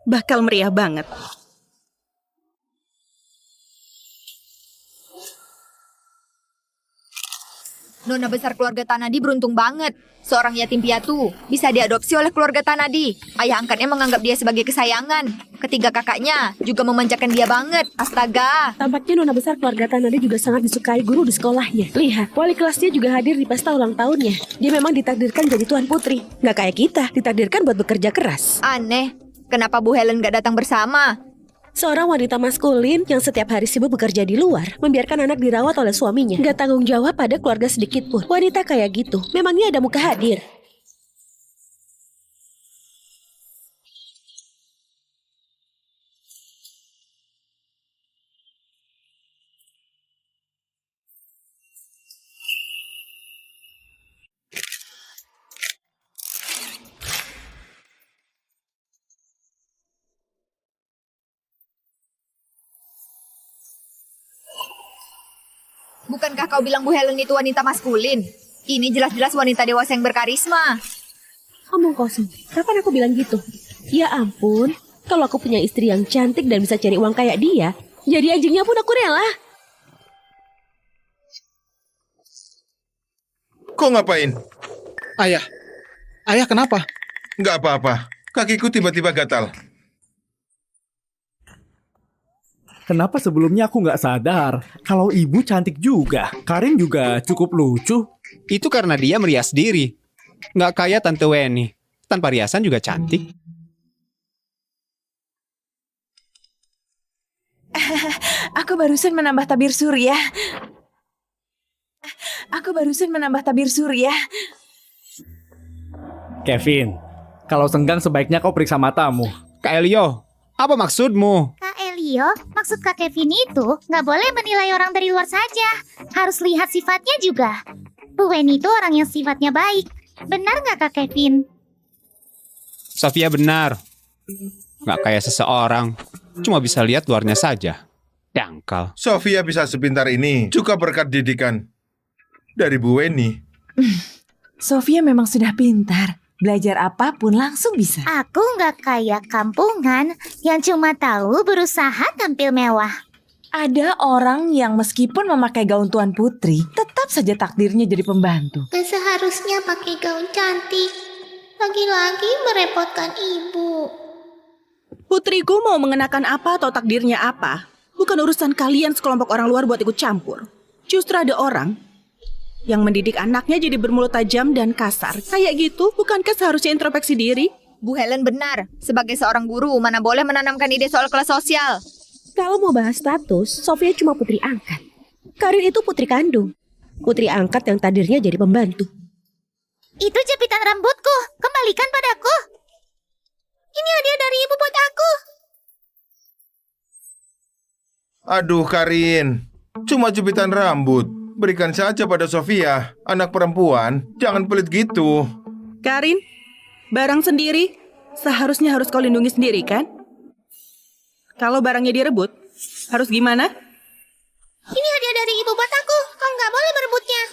bakal meriah banget. Nona besar keluarga Tanadi beruntung banget. Seorang yatim piatu bisa diadopsi oleh keluarga Tanadi. Ayah angkatnya menganggap dia sebagai kesayangan. Ketiga kakaknya juga memanjakan dia banget. Astaga. Tampaknya Nona besar keluarga Tanadi juga sangat disukai guru di sekolahnya. Lihat, wali kelasnya juga hadir di pesta ulang tahunnya. Dia memang ditakdirkan jadi tuan putri. Nggak kayak kita, ditakdirkan buat bekerja keras. Aneh, kenapa Bu Helen gak datang bersama? Seorang wanita maskulin yang setiap hari sibuk bekerja di luar, membiarkan anak dirawat oleh suaminya, gak tanggung jawab pada keluarga sedikit pun. Wanita kayak gitu, memangnya ada muka hadir? Bukankah kau bilang Bu Helen itu wanita maskulin? Ini jelas-jelas wanita dewasa yang berkarisma. Omong kosong, kapan aku bilang gitu? Ya ampun, kalau aku punya istri yang cantik dan bisa cari uang kayak dia, jadi anjingnya pun aku rela. Kau ngapain? Ayah kenapa? Nggak apa-apa. Kakiku tiba-tiba gatal. Kenapa sebelumnya aku nggak sadar kalau ibu cantik juga. Karin juga cukup lucu. Itu karena dia merias diri. Nggak kayak Tante Weni. Tanpa riasan juga cantik. Aku barusan menambah tabir surya. Kevin, kalau senggang sebaiknya kau periksa matamu. Kak Elio, apa maksudmu? Kak Elio, maksud Kak Kevin itu nggak boleh menilai orang dari luar saja. Harus lihat sifatnya juga. Bu Weni itu orang yang sifatnya baik. Benar nggak Kak Kevin? Sofia benar. Nggak kayak seseorang. Cuma bisa lihat luarnya saja. Dangkal. Sofia bisa sepintar ini juga berkat didikan dari Bu Weni. Sofia memang sudah pintar. Belajar apapun langsung bisa. Aku nggak kayak kampungan yang cuma tahu berusaha tampil mewah. Ada orang yang meskipun memakai gaun tuan putri, tetap saja takdirnya jadi pembantu. Gak seharusnya pakai gaun cantik. Lagi-lagi merepotkan ibu. Putriku mau mengenakan apa atau takdirnya apa, bukan urusan kalian sekelompok orang luar buat ikut campur. Justru ada orang yang mendidik anaknya jadi bermulut tajam dan kasar. Kayak gitu, bukankah seharusnya introspeksi diri? Bu Helen benar. Sebagai seorang guru, mana boleh menanamkan ide soal kelas sosial. Kalau mau bahas status, Sofia cuma putri angkat. Karin itu putri kandung. Putri angkat yang takdirnya jadi pembantu. Itu jepitan rambutku. Kembalikan padaku. Ini hadiah dari ibu buat aku. Aduh Karin, cuma jepitan rambut. Berikan saja pada Sofia, anak perempuan. Jangan pelit gitu. Karin, barang sendiri seharusnya harus kau lindungi sendiri kan? Kalau barangnya direbut, harus gimana? Ini hadiah dari ibu buat aku. Kau nggak boleh merebutnya.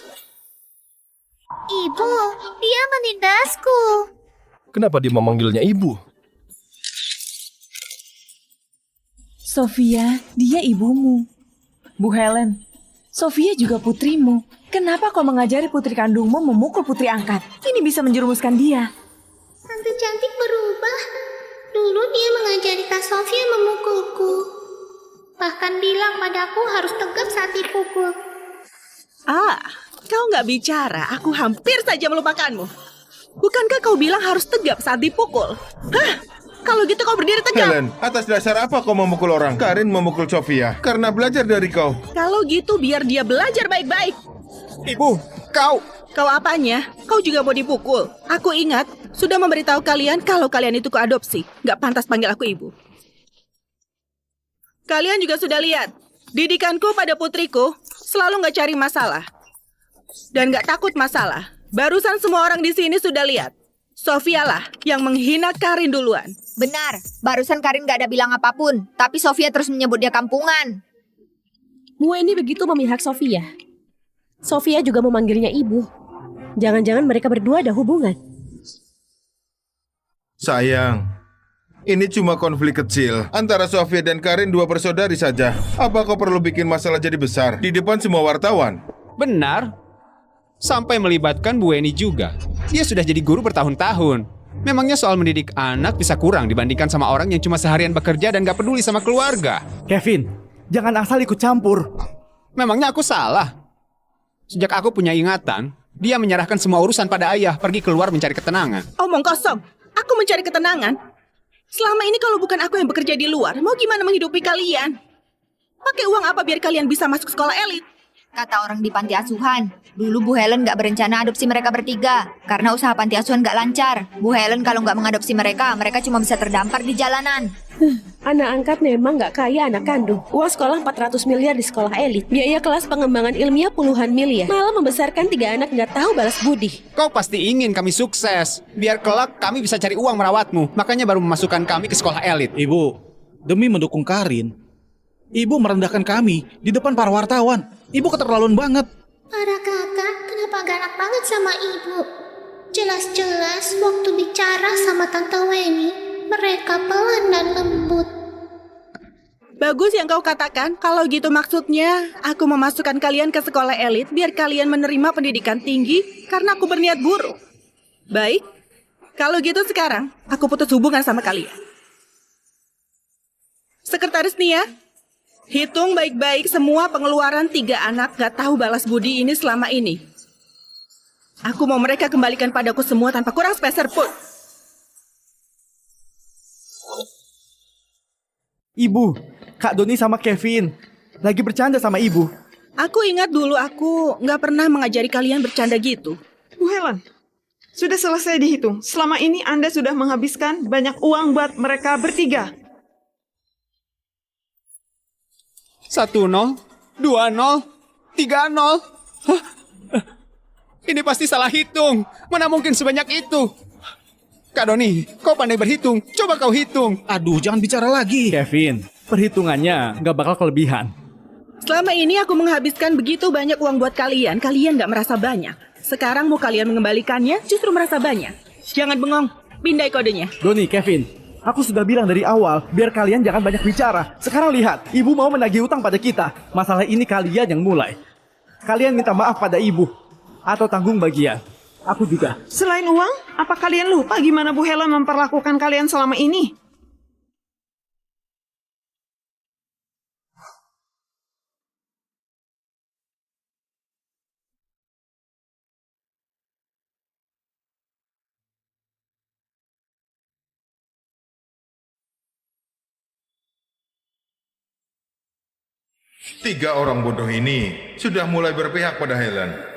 Ibu, dia menindasku. Kenapa dia memanggilnya ibu? Sofia, dia ibumu. Bu Helen, Sofia juga putrimu. Kenapa kau mengajari putri kandungmu memukul putri angkat? Ini bisa menjerumuskan dia. Tante cantik berubah. Dulu dia mengajari Kak Sofia memukulku. Bahkan bilang padaku harus tegap saat dipukul. Kau nggak bicara, aku hampir saja melupakanmu. Bukankah kau bilang harus tegap saat dipukul? Kalau gitu kau berdiri tegap. Helen, atas dasar apa kau memukul orang? Karin memukul Sofia karena belajar dari kau. Kalau gitu biar dia belajar baik-baik. Ibu, kau... Kau apanya? Kau juga mau dipukul? Aku ingat, sudah memberitahu kalian kalau kalian itu keadopsi. Nggak pantas panggil aku ibu. Kalian juga sudah lihat, didikanku pada putriku selalu nggak cari masalah. Dan nggak takut masalah. Barusan semua orang di sini sudah lihat. Sofia lah yang menghina Karin duluan. Benar, barusan Karin gak ada bilang apapun, tapi Sofia terus menyebut dia kampungan. Bu Weni begitu memihak Sofia. Sofia juga memanggilnya ibu. Jangan-jangan mereka berdua ada hubungan. Sayang, ini cuma konflik kecil antara Sofia dan Karin, dua bersaudari saja. Apa kau perlu bikin masalah jadi besar di depan semua wartawan? Benar. Sampai melibatkan Bu Weni juga. Dia sudah jadi guru bertahun-tahun. Memangnya soal mendidik anak bisa kurang dibandingkan sama orang yang cuma seharian bekerja dan gak peduli sama keluarga? Kevin, jangan asal ikut campur. Memangnya aku salah? Sejak aku punya ingatan, dia menyerahkan semua urusan pada ayah, pergi keluar mencari ketenangan. Omong kosong, aku mencari ketenangan. Selama ini kalau bukan aku yang bekerja di luar, mau gimana menghidupi kalian? Pakai uang apa biar kalian bisa masuk sekolah elit? Kata orang di panti asuhan, dulu Bu Helen gak berencana adopsi mereka bertiga. Karena usaha panti asuhan gak lancar. Bu Helen kalau gak mengadopsi mereka, mereka cuma bisa terdampar di jalanan. Anak angkat memang gak kaya anak kandung. Uang sekolah 400 miliar di sekolah elit. Biaya kelas pengembangan ilmiah puluhan miliar. Malah membesarkan 3 anak gak tahu balas budi. Kau pasti ingin kami sukses. Biar kelak kami bisa cari uang merawatmu. Makanya baru memasukkan kami ke sekolah elit. Ibu, demi mendukung Karin, ibu merendahkan kami di depan para wartawan. Ibu keterlaluan banget. Para kakak, kenapa galak banget sama ibu? Jelas-jelas waktu bicara sama Tante Weni, mereka pelan dan lembut. Bagus yang kau katakan. Kalau gitu maksudnya, aku memasukkan kalian ke sekolah elit biar kalian menerima pendidikan tinggi karena aku berniat buruk. Baik, kalau gitu sekarang aku putus hubungan sama kalian. Sekretaris Nia, hitung baik-baik semua pengeluaran 3 anak gak tahu balas budi ini selama ini. Aku mau mereka kembalikan padaku semua tanpa kurang sepeser pun. Ibu, Kak Doni sama Kevin lagi bercanda sama ibu. Aku ingat dulu aku gak pernah mengajari kalian bercanda gitu. Bu Helen, sudah selesai dihitung. Selama ini Anda sudah menghabiskan banyak uang buat mereka bertiga. 1-0, 2-0, 3-0. Hah? Ini pasti salah hitung. Mana mungkin sebanyak itu? Kak Doni, kau pandai berhitung. Coba kau hitung. Aduh, jangan bicara lagi. Kevin, perhitungannya nggak bakal kelebihan. Selama ini aku menghabiskan begitu banyak uang buat kalian gak merasa banyak. Sekarang mau kalian mengembalikannya, justru merasa banyak. Jangan bengong, pindai kodenya. Doni, Kevin, aku sudah bilang dari awal, biar kalian jangan banyak bicara. Sekarang lihat, ibu mau menagih utang pada kita. Masalah ini kalian yang mulai. Kalian minta maaf pada ibu. Atau tanggung bagian. Aku juga. Selain uang, apa kalian lupa gimana Bu Helen memperlakukan kalian selama ini? Tiga orang bodoh ini sudah mulai berpihak pada Helen.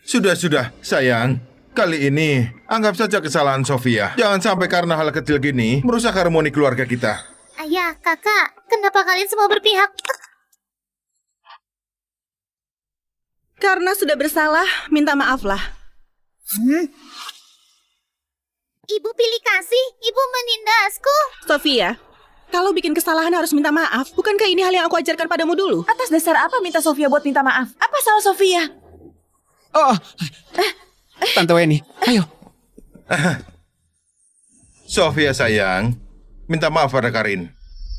Sudah, sayang. Kali ini, anggap saja kesalahan Sofia. Jangan sampai karena hal kecil gini, merusak harmoni keluarga kita. Ayah, kakak, kenapa kalian semua berpihak? Karena sudah bersalah, minta maaflah. Ibu pilih kasih, ibu menindasku. Sofia, kalau bikin kesalahan harus minta maaf. Bukankah ini hal yang aku ajarkan padamu dulu? Atas dasar apa minta Sofia buat minta maaf? Apa salah Sofia? Oh, Tante Weni, ayo. Sofia sayang, minta maaf pada Karin.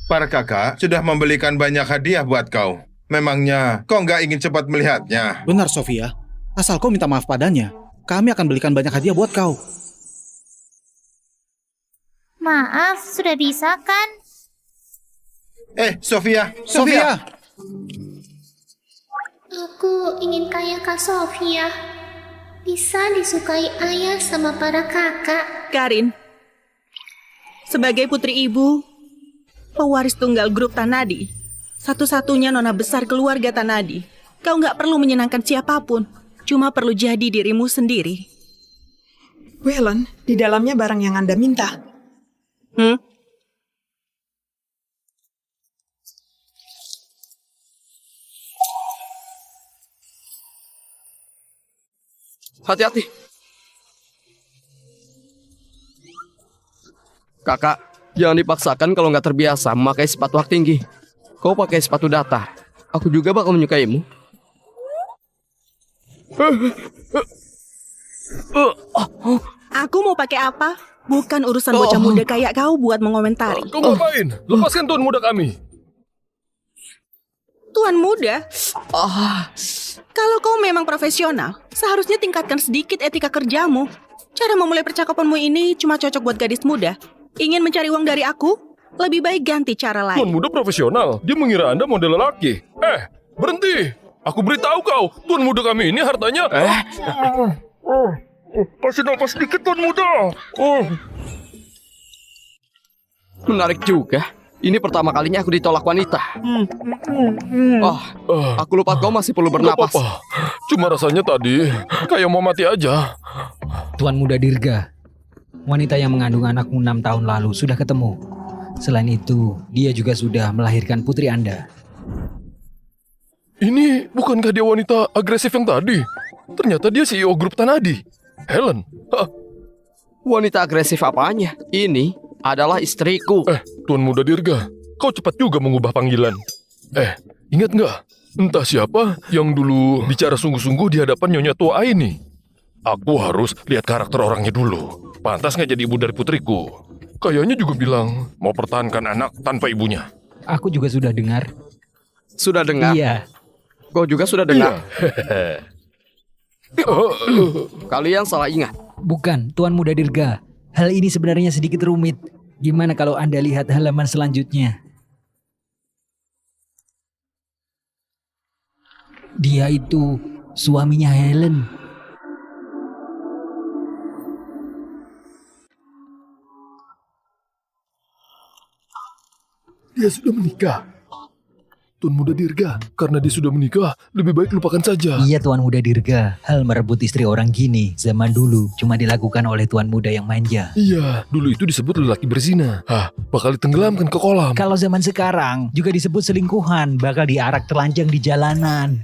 Para kakak sudah membelikan banyak hadiah buat kau. Memangnya kau nggak ingin cepat melihatnya? Benar, Sofia. Asal kau minta maaf padanya, kami akan belikan banyak hadiah buat kau. Maaf, sudah bisa kan? Sofia. Aku ingin kayak Kak Sofia. Bisa disukai ayah sama para kakak. Karin, sebagai putri ibu, pewaris tunggal grup Tanadi, satu-satunya nona besar keluarga Tanadi, kau nggak perlu menyenangkan siapapun, cuma perlu jadi dirimu sendiri. Wellen, di dalamnya barang yang Anda minta. Hati-hati. Kakak, jangan dipaksakan kalau nggak terbiasa memakai sepatu hak tinggi. Kau pakai sepatu datar. Aku juga bakal menyukaimu. Aku mau pakai apa? Bukan urusan bocah muda kayak kau buat mengomentari. Kau ngapain? Lepaskan tuan muda kami. Tuan muda? Kalau kau memang profesional, seharusnya tingkatkan sedikit etika kerjamu. Cara memulai percakapanmu ini cuma cocok buat gadis muda. Ingin mencari uang dari aku? Lebih baik ganti cara lain. Tuan muda profesional. Dia mengira Anda model lelaki. Berhenti. Aku beritahu kau, tuan muda kami ini hartanya... Kasih nafas sedikit, tuan muda. Menarik juga. Ini pertama kalinya aku ditolak wanita. Aku lupa kau masih perlu bernapas. Gak apa-apa. Cuma rasanya tadi kayak mau mati aja. Tuan Muda Dirga, wanita yang mengandung anakmu 6 tahun lalu sudah ketemu. Selain itu, dia juga sudah melahirkan putri Anda. Ini bukankah dia wanita agresif yang tadi? Ternyata dia CEO grup Tanadi. Helen. Wanita agresif apanya? Ini adalah istriku. Tuan Muda Dirga, kau cepat juga mengubah panggilan. Ingat nggak? Entah siapa yang dulu bicara sungguh-sungguh di hadapan Nyonya tua ini. Aku harus lihat karakter orangnya dulu. Pantas nggak jadi ibu dari putriku. Kayaknya juga bilang mau pertahankan anak tanpa ibunya. Aku juga sudah dengar. Sudah dengar? Iya. Kau juga sudah dengar? Kalian salah ingat. Bukan, Tuan Muda Dirga. Hal ini sebenarnya sedikit rumit. Gimana kalau Anda lihat halaman selanjutnya? Dia itu suaminya Helen. Dia sudah menikah. Tuan Muda Dirga, karena dia sudah menikah, lebih baik lupakan saja. Iya Tuan Muda Dirga, hal merebut istri orang gini zaman dulu cuma dilakukan oleh Tuan Muda yang manja. Iya, dulu itu disebut lelaki berzina. Bakal ditenggelamkan ke kolam. Kalau zaman sekarang juga disebut selingkuhan, bakal diarak telanjang di jalanan.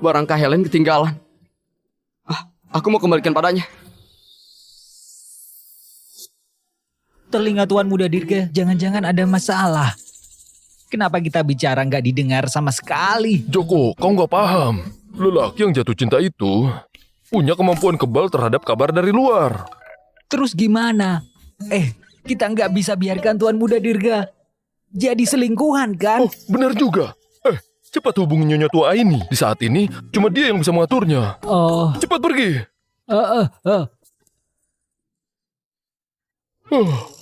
Barangkah Helen ketinggalan. Aku mau kembalikan padanya. Telinga Tuan Muda Dirga, jangan-jangan ada masalah. Kenapa kita bicara nggak didengar sama sekali? Joko, kau nggak paham. Lelaki yang jatuh cinta itu punya kemampuan kebal terhadap kabar dari luar. Terus gimana? Kita nggak bisa biarkan Tuan Muda Dirga jadi selingkuhan kan? Benar juga. Cepat hubungi Nyonya tua ini. Di saat ini, cuma dia yang bisa mengaturnya. Cepat pergi.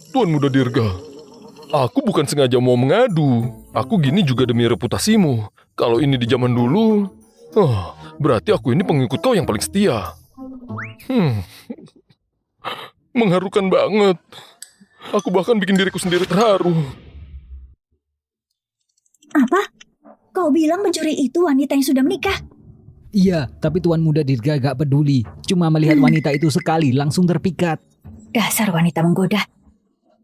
Tuan Muda Dirga, aku bukan sengaja mau mengadu. Aku gini juga demi reputasimu. Kalau ini di zaman dulu, berarti aku ini pengikut kau yang paling setia. Mengharukan banget. Aku bahkan bikin diriku sendiri terharu. Apa? Kau bilang pencuri itu wanita yang sudah menikah? Iya, tapi Tuan Muda Dirga gak peduli. Cuma melihat wanita itu sekali langsung terpikat. Dasar wanita menggoda.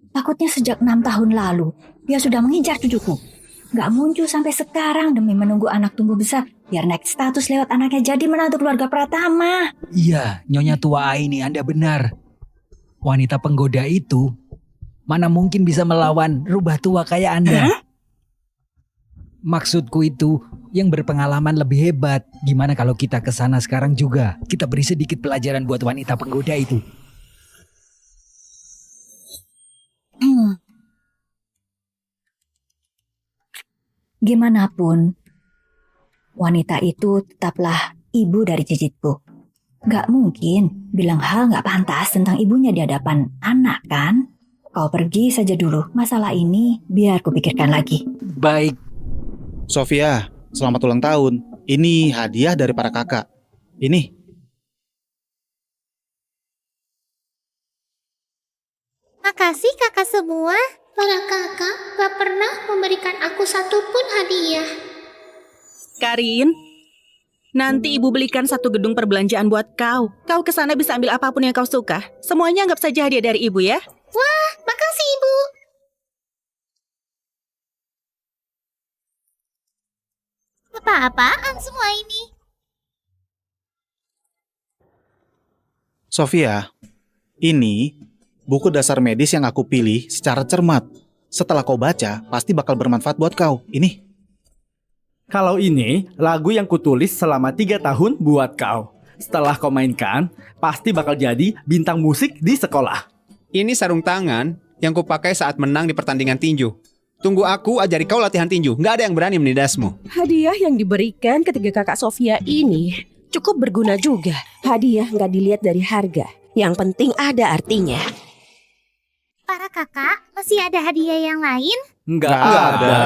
Takutnya sejak 6 tahun lalu dia sudah mengincar cucuku. Gak muncul sampai sekarang demi menunggu anak tumbuh besar biar naik status lewat anaknya jadi menantu keluarga Pratama. Iya, Nyonya tua ini Anda benar. Wanita penggoda itu mana mungkin bisa melawan rubah tua kayak Anda. Maksudku itu yang berpengalaman lebih hebat. Gimana kalau kita ke sana sekarang juga? Kita beri sedikit pelajaran buat wanita penggoda itu. Gimanapun, wanita itu tetaplah ibu dari cicitku. Gak mungkin bilang hal gak pantas tentang ibunya di hadapan anak, kan? Kau pergi saja dulu. Masalah ini biar kupikirkan lagi. Baik. Sofia, selamat ulang tahun. Ini hadiah dari para kakak. Ini. Makasih kakak semua. Para kakak gak pernah memberikan aku satupun hadiah. Karin, nanti ibu belikan satu gedung perbelanjaan buat kau. Kau ke sana bisa ambil apapun yang kau suka. Semuanya anggap saja hadiah dari ibu ya. Wah, makasih ibu. Apa-apaan semua ini? Sofia, ini buku dasar medis yang aku pilih secara cermat. Setelah kau baca, pasti bakal bermanfaat buat kau. Ini. Kalau ini lagu yang kutulis selama 3 tahun buat kau. Setelah kau mainkan, pasti bakal jadi bintang musik di sekolah. Ini sarung tangan yang kupakai saat menang di pertandingan tinju. Tunggu aku ajari kau latihan tinju. Nggak ada yang berani menindasmu. Hadiah yang diberikan ketiga kakak Sofia ini cukup berguna juga. Hadiah nggak dilihat dari harga. Yang penting ada artinya. Para kakak, masih ada hadiah yang lain? Nggak ada.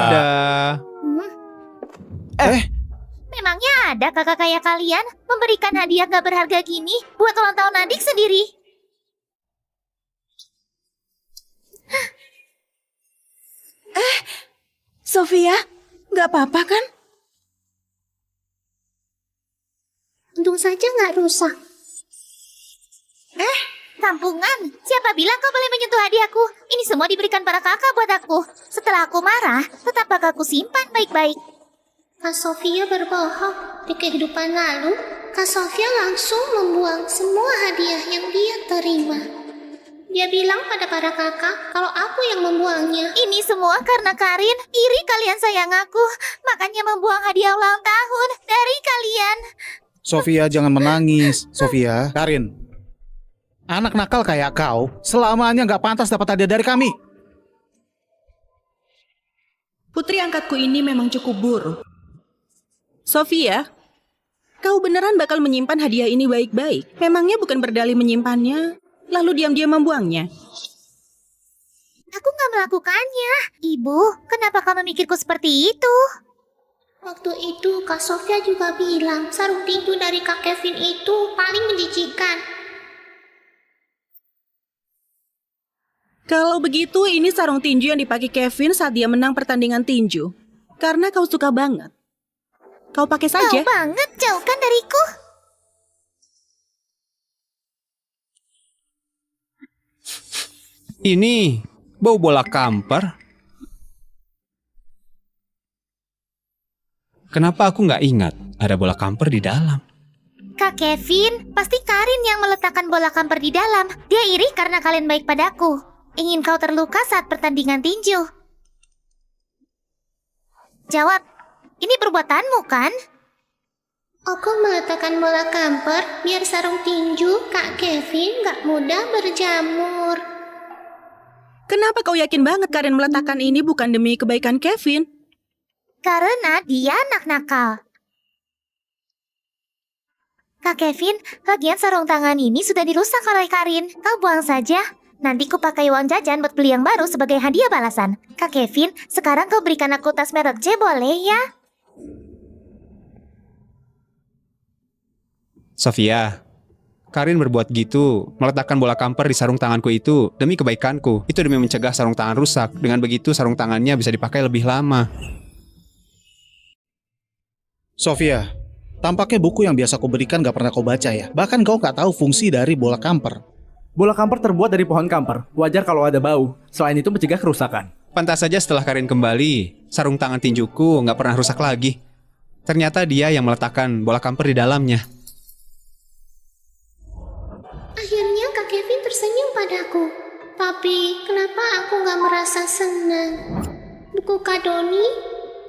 Memangnya ada kakak kayak kalian memberikan hadiah gak berharga gini buat ulang tahun adik sendiri? Sofia, gak apa-apa kan? Untung saja gak rusak. Kampungan, siapa bilang kau boleh menyentuh hadiahku? Ini semua diberikan para kakak buat aku. Setelah aku marah, tetap bakal aku simpan baik-baik. Kak Sofia berbohong. Di kehidupan lalu, Kak Sofia langsung membuang semua hadiah yang dia terima. Dia bilang pada para kakak kalau aku yang membuangnya. Ini semua karena Karin. Iri kalian sayang aku. Makanya membuang hadiah ulang tahun dari kalian. Sofia, jangan menangis. Sofia, Karin. Anak nakal kayak kau selamanya gak pantas dapat hadiah dari kami. Putri angkatku ini memang cukup buruk. Sofia, kau beneran bakal menyimpan hadiah ini baik-baik? Memangnya bukan berdalih menyimpannya, lalu diam-diam membuangnya? Aku gak melakukannya. Ibu, kenapa kau memikirku seperti itu? Waktu itu Kak Sofia juga bilang sarung tinju dari Kak Kevin itu paling menjijikan. Kalau begitu, ini sarung tinju yang dipakai Kevin saat dia menang pertandingan tinju. Karena kau suka banget. Kau pakai saja. Kau banget, jauhkan dariku. Ini bau bola kamper. Kenapa aku nggak ingat ada bola kamper di dalam? Kak Kevin, pasti Karin yang meletakkan bola kamper di dalam. Dia iri karena kalian baik padaku. Ingin kau terluka saat pertandingan tinju. Jawab, ini perbuatanmu kan? Aku meletakkan bola kamper biar sarung tinju Kak Kevin gak mudah berjamur. Kenapa kau yakin banget Karin meletakkan ini bukan demi kebaikan Kevin? Karena dia anak nakal. Kak Kevin, lagian sarung tangan ini sudah dirusak oleh Karin. Kau buang saja. Nanti ku pakai uang jajan buat beli yang baru sebagai hadiah balasan. Kak Kevin, sekarang kau berikan aku tas merek C, boleh ya? Sofia, Karin berbuat gitu, meletakkan bola kamper di sarung tanganku itu demi kebaikanku. Itu demi mencegah sarung tangan rusak. Dengan begitu sarung tangannya bisa dipakai lebih lama. Sofia, tampaknya buku yang biasa kau berikan gak pernah kau baca ya. Bahkan kau gak tahu fungsi dari bola kamper. Bola kamper terbuat dari pohon kamper. Wajar kalau ada bau. Selain itu mencegah kerusakan. Pantas saja setelah Karin kembali, sarung tangan tinjuku nggak pernah rusak lagi. Ternyata dia yang meletakkan bola kamper di dalamnya. Akhirnya Kak Kevin tersenyum padaku. Tapi kenapa aku gak merasa senang? Buku Kak Doni,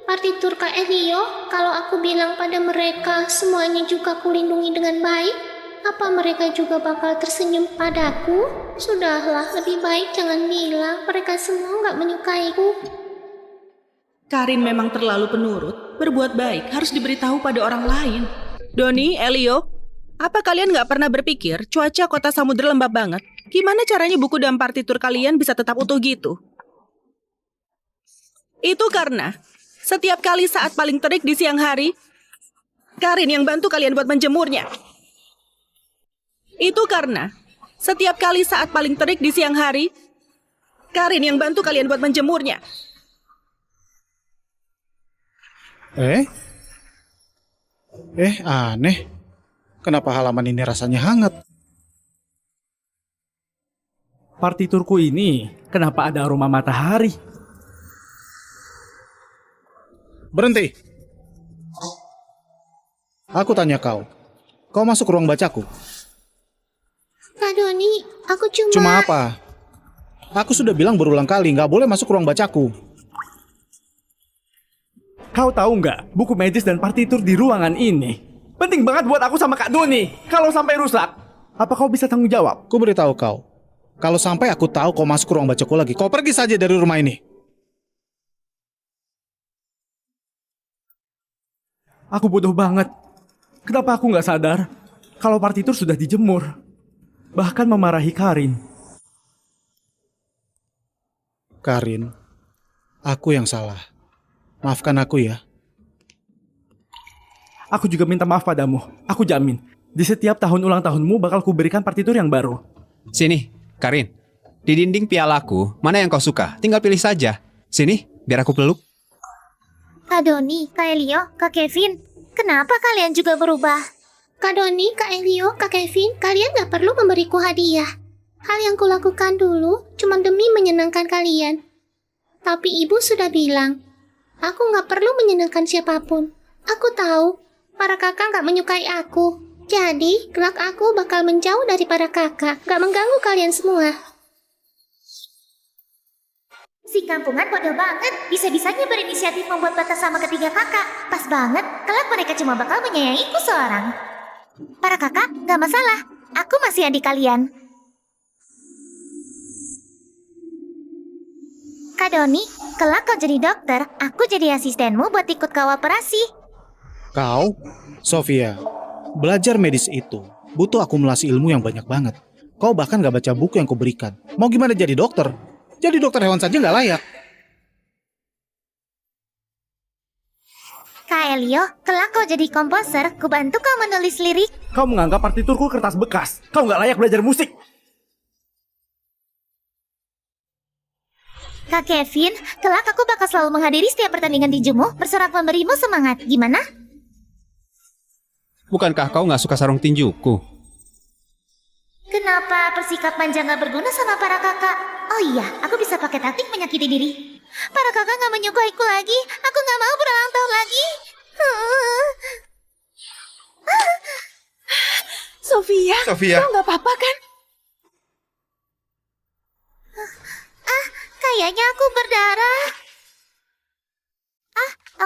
partitur Kak Elio, kalau aku bilang pada mereka semuanya juga kulindungi dengan baik, apa mereka juga bakal tersenyum padaku? Sudahlah, lebih baik jangan bilang mereka semua gak menyukaiku. Karin memang terlalu penurut. Berbuat baik harus diberitahu pada orang lain. Doni, Elio, apa kalian nggak pernah berpikir cuaca kota samudera lembab banget? Gimana caranya buku dan partitur kalian bisa tetap utuh gitu? Itu karena setiap kali saat paling terik di siang hari, Karin yang bantu kalian buat menjemurnya. Itu karena setiap kali saat paling terik di siang hari, Karin yang bantu kalian buat menjemurnya. Aneh. Kenapa halaman ini rasanya hangat? Partiturku ini, kenapa ada aroma matahari? Berhenti. Aku tanya kau. Kau masuk ruang bacaku. Kak Doni, aku Cuma apa? Aku sudah bilang berulang kali, nggak boleh masuk ruang bacaku. Kau tahu nggak, buku medis dan partitur di ruangan ini penting banget buat aku sama Kak Doni. Kalau sampai rusak, apa kau bisa tanggung jawab? Ku beritahu kau, kalau sampai aku tahu kau masuk ke ruang bacaku lagi, kau pergi saja dari rumah ini. Aku bodoh banget. Kenapa aku nggak sadar kalau partitur sudah dijemur? Bahkan memarahi Karin. Karin, aku yang salah. Maafkan aku ya. Aku juga minta maaf padamu. Aku jamin, di setiap tahun ulang tahunmu bakal kuberikan partitur yang baru. Sini, Karin. Di dinding pialaku, mana yang kau suka? Tinggal pilih saja. Sini, biar aku peluk. Kak Doni, Kak Elio, Kak Kevin, kenapa kalian juga berubah? Kak Doni, Kak Elio, Kak Kevin, kalian gak perlu memberiku hadiah. Hal yang kulakukan dulu cuma demi menyenangkan kalian. Tapi ibu sudah bilang, aku gak perlu menyenangkan siapapun. Aku tahu, para kakak gak menyukai aku. Jadi, kelak aku bakal menjauh dari para kakak, gak mengganggu kalian semua. Si kampungan bodoh banget, bisa-bisanya berinisiatif membuat batas sama ketiga kakak. Pas banget, kelak mereka cuma bakal menyayangiku seorang. Para kakak, gak masalah, aku masih adik kalian. Kak Doni, kelak kau jadi dokter, aku jadi asistenmu buat ikut kau operasi. Kau, Sofia, belajar medis itu butuh akumulasi ilmu yang banyak banget. Kau bahkan gak baca buku yang kuberikan. Mau gimana jadi dokter? Jadi dokter hewan saja gak layak. Kak Elio, kelak kau jadi komposer, ku bantu kau menulis lirik. Kau menganggap partiturku kertas bekas. Kau nggak layak belajar musik. Kak Kevin, kelak aku bakal selalu menghadiri setiap pertandingan tinjumu, bersorak memberimu semangat. Gimana? Bukankah kau nggak suka sarung tinjuku? Kenapa bersikap manja gak berguna sama para kakak? Oh iya, aku bisa pakai taktik menyakiti diri. Para kakak gak menyukaiku lagi. Aku gak mau berulang tahun lagi. Sofia, Sofia. kau gak apa-apa kan? Kayaknya aku berdarah.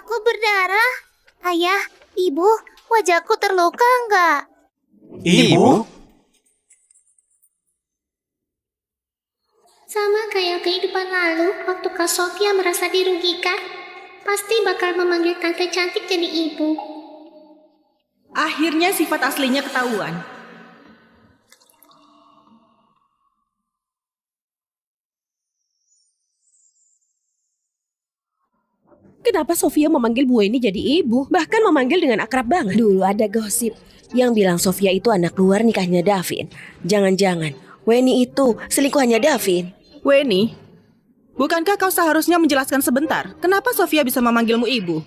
Aku berdarah. Ayah, ibu, wajahku terluka nggak? Ibu? Sama kayak kehidupan lalu, waktu Kak Sofia merasa dirugikan, pasti bakal memanggil tante cantik jadi ibu. Akhirnya sifat aslinya ketahuan. Kenapa Sofia memanggil Bu Weni jadi ibu? Bahkan memanggil dengan akrab banget. Dulu ada gosip yang bilang Sofia itu anak luar nikahnya Davin. Jangan-jangan Weni itu selingkuhannya Davin. Weni, bukankah kau seharusnya menjelaskan sebentar kenapa Sofia bisa memanggilmu ibu?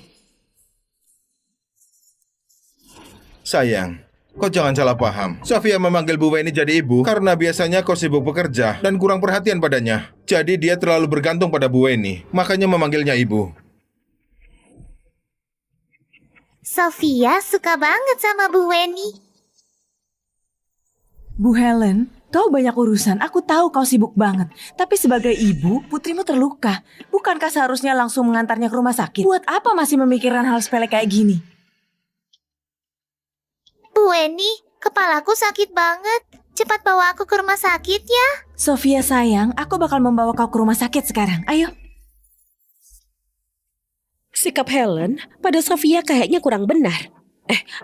Sayang, kau jangan salah paham. Sofia memanggil Bu Weni jadi ibu karena biasanya kau sibuk bekerja dan kurang perhatian padanya. Jadi dia terlalu bergantung pada Bu Weni, makanya memanggilnya ibu. Sofia suka banget sama Bu Weni. Bu Helen, kau banyak urusan. Aku tahu kau sibuk banget. Tapi sebagai ibu, putrimu terluka. Bukankah seharusnya langsung mengantarnya ke rumah sakit? Buat apa masih memikirkan hal sepele kayak gini? Bu Weni, kepalaku sakit banget. Cepat bawa aku ke rumah sakit ya. Sofia sayang, aku bakal membawa kau ke rumah sakit sekarang. Ayo. Sikap Helen pada Sofia kayaknya kurang benar.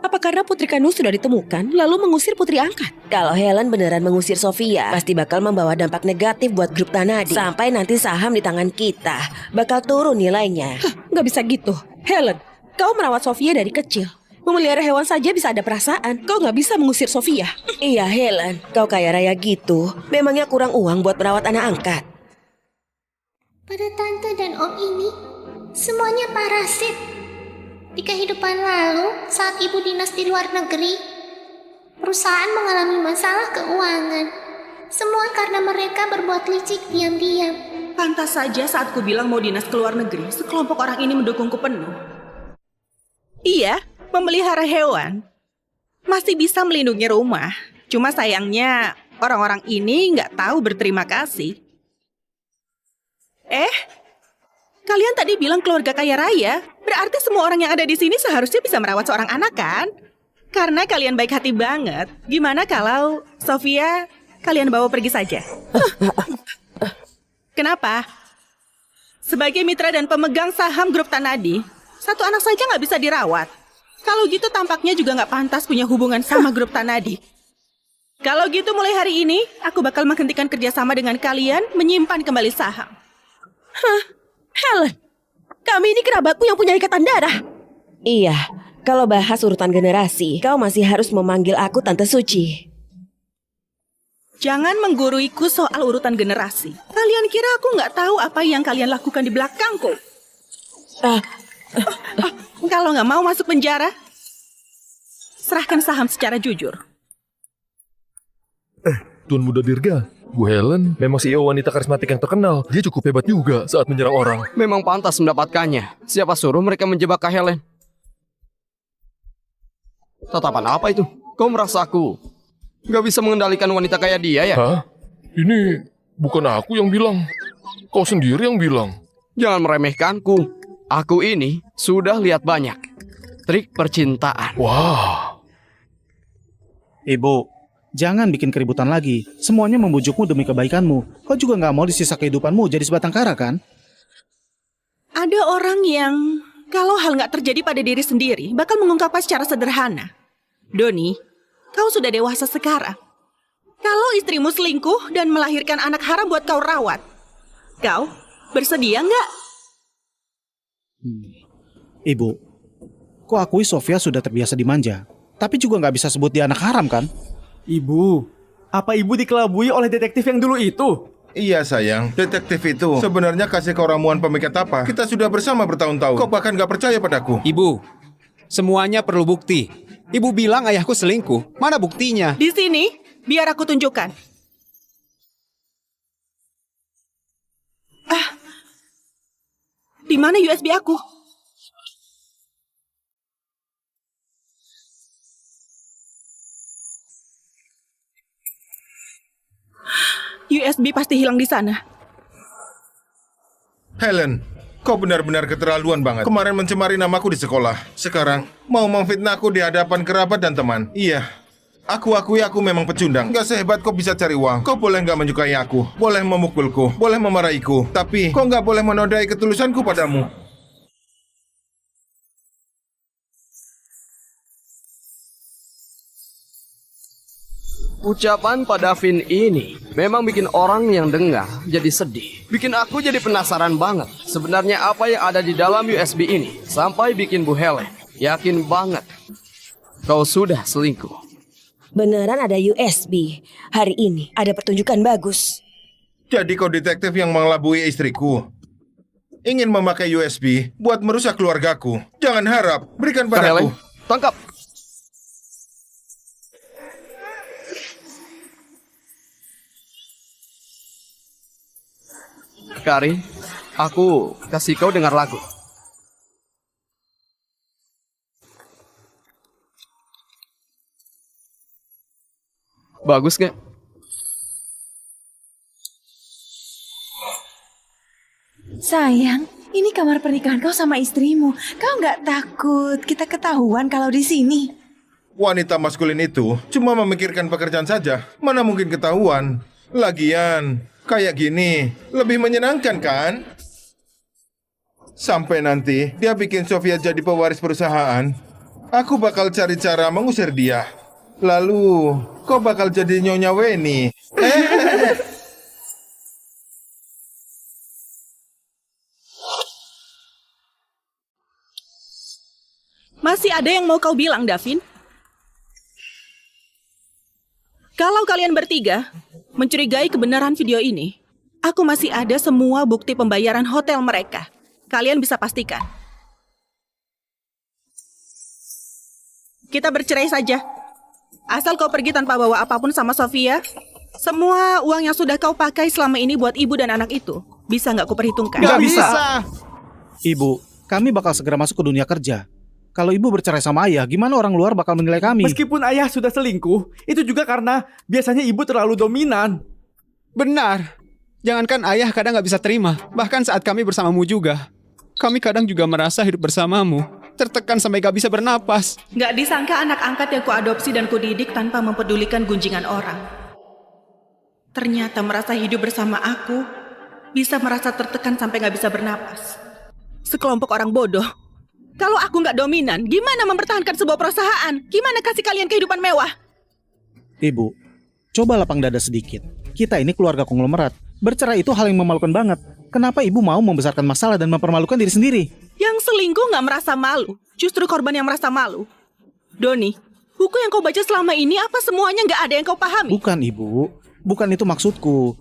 Apa karena putri kandung sudah ditemukan lalu mengusir putri angkat? Kalau Helen beneran mengusir Sofia, pasti bakal membawa dampak negatif buat grup Tanadi. Sampai nanti saham di tangan kita bakal turun nilainya. Nggak bisa gitu. Helen, kau merawat Sofia dari kecil. Memelihara hewan saja bisa ada perasaan. Kau nggak bisa mengusir Sofia. Iya Helen, kau kaya raya gitu. Memangnya kurang uang buat merawat anak angkat? Pada tante dan om ini, semuanya parasit. Di kehidupan lalu, saat ibu dinas di luar negeri, perusahaan mengalami masalah keuangan. Semua karena mereka berbuat licik diam-diam. Pantas saja saat ku bilang mau dinas ke luar negeri, sekelompok orang ini mendukungku penuh. Iya, memelihara hewan masih bisa melindungi rumah. Cuma sayangnya orang-orang ini nggak tahu berterima kasih. Kalian tadi bilang keluarga kaya raya. Berarti semua orang yang ada di sini seharusnya bisa merawat seorang anak kan? Karena kalian baik hati banget. Gimana kalau Sofia kalian bawa pergi saja? Kenapa? Sebagai mitra dan pemegang saham grup Tanadi, satu anak saja nggak bisa dirawat. Kalau gitu tampaknya juga nggak pantas punya hubungan sama grup Tanadi. Kalau gitu mulai hari ini, aku bakal menghentikan kerjasama dengan kalian menyimpan kembali saham. Helen, kami ini kerabatmu yang punya ikatan darah. Iya, kalau bahas urutan generasi, kau masih harus memanggil aku Tante Suci. Jangan mengguruiku soal urutan generasi. Kalian kira aku nggak tahu apa yang kalian lakukan di belakangku? Kalau nggak mau masuk penjara, serahkan saham secara jujur. Tuan Muda Dirga, Bu Helen memang CEO wanita karismatik yang terkenal. Dia cukup hebat juga saat menyerang orang. Memang pantas mendapatkannya. Siapa suruh mereka menjebak Kak Helen? Tatapan apa itu? Kau merasa aku gak bisa mengendalikan wanita kayak dia ya? Hah? Ini bukan aku yang bilang. Kau sendiri yang bilang. Jangan meremehkanku. Aku ini sudah lihat banyak trik percintaan. Wah. Ibu, jangan bikin keributan lagi. Semuanya membujukmu demi kebaikanmu. Kau juga nggak mau di sisa kehidupanmu jadi sebatang kara kan? Ada orang yang kalau hal nggak terjadi pada diri sendiri bakal mengungkapkan secara sederhana. Doni, kau sudah dewasa sekarang. Kalau istrimu selingkuh dan melahirkan anak haram buat kau rawat, kau bersedia nggak? Ibu, kau akui Sofia sudah terbiasa dimanja. Tapi juga nggak bisa sebut dia anak haram kan? Ibu, apa ibu dikelabui oleh detektif yang dulu itu? Iya sayang, detektif itu sebenarnya kasih kau ramuan pemikat apa. Kita sudah bersama bertahun-tahun. Kau bahkan gak percaya padaku. Ibu, semuanya perlu bukti. Ibu bilang ayahku selingkuh. Mana buktinya? Di sini, biar aku tunjukkan. Di mana USB aku? USB pasti hilang di sana. Helen, kau benar-benar keterlaluan banget. Kemarin mencemari namaku di sekolah. Sekarang mau memfitnahku di hadapan kerabat dan teman. Iya, aku akui aku memang pecundang. Gak sehebat kau bisa cari uang. Kau boleh gak menyukai aku, boleh memukulku, boleh memarahiku. Tapi kau gak boleh menodai ketulusanku padamu. Ucapan Pak Davin ini memang bikin orang yang dengar jadi sedih. Bikin aku jadi penasaran banget sebenarnya apa yang ada di dalam USB ini. Sampai bikin Bu Helen yakin banget kau sudah selingkuh. Beneran ada USB. Hari ini ada pertunjukan bagus. Jadi kau detektif yang mengelabui istriku. Ingin memakai USB buat merusak keluargaku. Jangan harap, berikan Kak padaku. Helen, tangkap. Karin, aku kasih kau dengar lagu. Bagus gak? Sayang, ini kamar pernikahan kau sama istrimu. Kau nggak takut kita ketahuan kalau di sini? Wanita maskulin itu cuma memikirkan pekerjaan saja. Mana mungkin ketahuan. Lagian, kayak gini lebih menyenangkan kan? Sampai nanti dia bikin Sofia jadi pewaris perusahaan, aku bakal cari cara mengusir dia. Lalu, kau bakal jadi Nyonya Weni. Masih ada yang mau kau bilang, Davin? Kalau kalian bertiga mencurigai kebenaran video ini, aku masih ada semua bukti pembayaran hotel mereka. Kalian bisa pastikan. Kita bercerai saja. Asal kau pergi tanpa bawa apapun sama Sofia, semua uang yang sudah kau pakai selama ini buat ibu dan anak itu, bisa nggak kau perhitungkan? Nggak bisa. Ibu, kami bakal segera masuk ke dunia kerja. Kalau ibu bercerai sama ayah, gimana orang luar bakal menilai kami? Meskipun ayah sudah selingkuh, itu juga karena biasanya ibu terlalu dominan. Benar. Jangankan ayah kadang nggak bisa terima. Bahkan saat kami bersamamu juga. Kami kadang juga merasa hidup bersamamu tertekan sampai gak bisa bernapas. Nggak disangka anak angkat yang kuadopsi dan kudidik tanpa mempedulikan gunjingan orang. Ternyata merasa hidup bersama aku, bisa merasa tertekan sampai nggak bisa bernapas. Sekelompok orang bodoh. Kalau aku nggak dominan, gimana mempertahankan sebuah perusahaan? Gimana kasih kalian kehidupan mewah? Ibu, coba lapang dada sedikit. Kita ini keluarga konglomerat. Bercerai itu hal yang memalukan banget. Kenapa ibu mau membesarkan masalah dan mempermalukan diri sendiri? Yang selingkuh nggak merasa malu, justru korban yang merasa malu. Doni, buku yang kau baca selama ini apa semuanya nggak ada yang kau pahami? Bukan, Ibu. Bukan itu maksudku.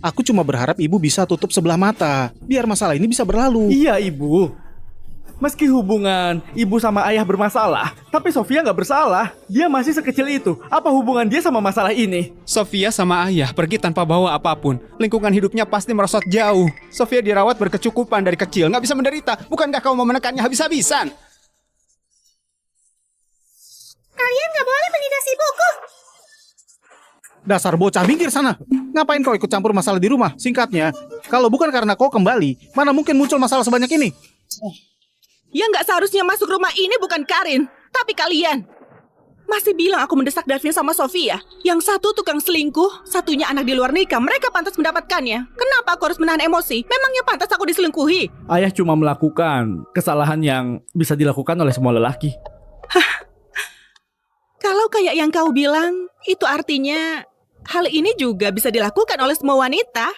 Aku cuma berharap ibu bisa tutup sebelah mata, biar masalah ini bisa berlalu. Iya, Ibu. Meski hubungan ibu sama ayah bermasalah, tapi Sofia nggak bersalah. Dia masih sekecil itu. Apa hubungan dia sama masalah ini? Sofia sama ayah pergi tanpa bawa apapun. Lingkungan hidupnya pasti merosot jauh. Sofia dirawat berkecukupan dari kecil, nggak bisa menderita. Bukankah kau mau menekannya habis-habisan? Kalian nggak boleh menindas ibuku. Dasar bocah, minggir sana. Ngapain kau ikut campur masalah di rumah? Singkatnya, kalau bukan karena kau kembali, mana mungkin muncul masalah sebanyak ini? Yang nggak seharusnya masuk rumah ini bukan Karin, tapi kalian. Masih bilang aku mendesak Davin sama Sofia. Yang satu tukang selingkuh, satunya anak di luar nikah. Mereka pantas mendapatkannya. Kenapa aku harus menahan emosi? Memangnya pantas aku diselingkuhi? Ayah cuma melakukan kesalahan yang bisa dilakukan oleh semua lelaki. Kalau kayak yang kau bilang, itu artinya hal ini juga bisa dilakukan oleh semua wanita.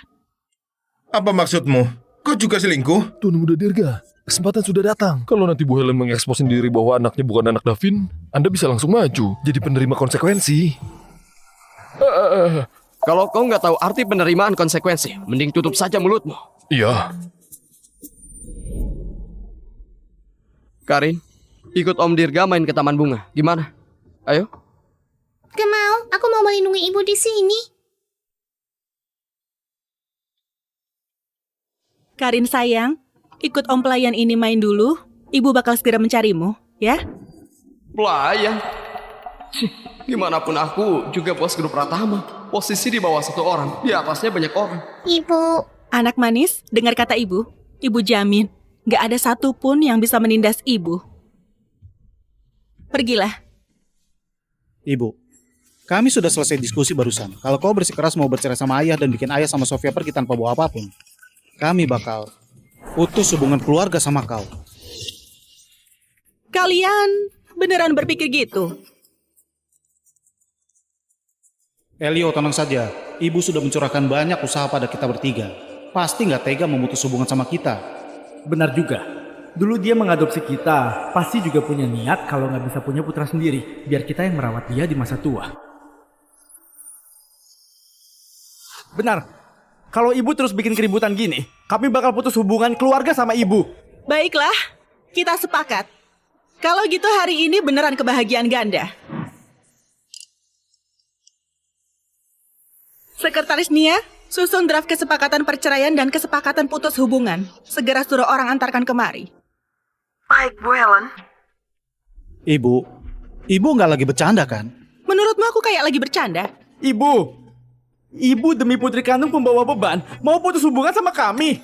Apa maksudmu? Kau juga selingkuh? Tuan Muda Dirga, kesempatan sudah datang. Kalau nanti Bu Helen mengekspos sendiri bahwa anaknya bukan anak Davin, Anda bisa langsung maju, jadi penerima konsekuensi. Kalau kau nggak tahu arti penerimaan konsekuensi, mending tutup saja mulutmu. Iya. Karin, ikut Om Dirga main ke Taman Bunga. Gimana? Ayo. Gak mau, aku mau melindungi ibu di sini. Karin sayang, ikut om pelayan ini main dulu. Ibu bakal segera mencarimu, ya? Pelayan? Gimana pun aku juga bos grup Pratama. Posisi di bawah satu orang, di atasnya banyak orang. Ibu. Anak manis, dengar kata ibu. Ibu jamin, gak ada satupun yang bisa menindas ibu. Pergilah. Ibu, kami sudah selesai diskusi barusan. Kalau kau bersikeras mau bercerai sama ayah dan bikin ayah sama Sofia pergi tanpa bawa apapun, kami bakal putus hubungan keluarga sama kau. Kalian beneran berpikir gitu? Elio, tenang saja. Ibu sudah mencurahkan banyak usaha pada kita bertiga. Pasti nggak tega memutus hubungan sama kita. Benar juga. Dulu dia mengadopsi kita, pasti juga punya niat kalau nggak bisa punya putra sendiri, biar kita yang merawat dia di masa tua. Benar. Kalau ibu terus bikin keributan gini, kami bakal putus hubungan keluarga sama ibu. Baiklah, kita sepakat. Kalau gitu hari ini beneran kebahagiaan ganda. Sekretaris Nia, susun draft kesepakatan perceraian dan kesepakatan putus hubungan. Segera suruh orang antarkan kemari. Baik, Bu Helen. Ibu nggak lagi bercanda kan? Menurutmu aku kayak lagi bercanda? Ibu demi putri kandung pembawa beban, mau putus hubungan sama kami.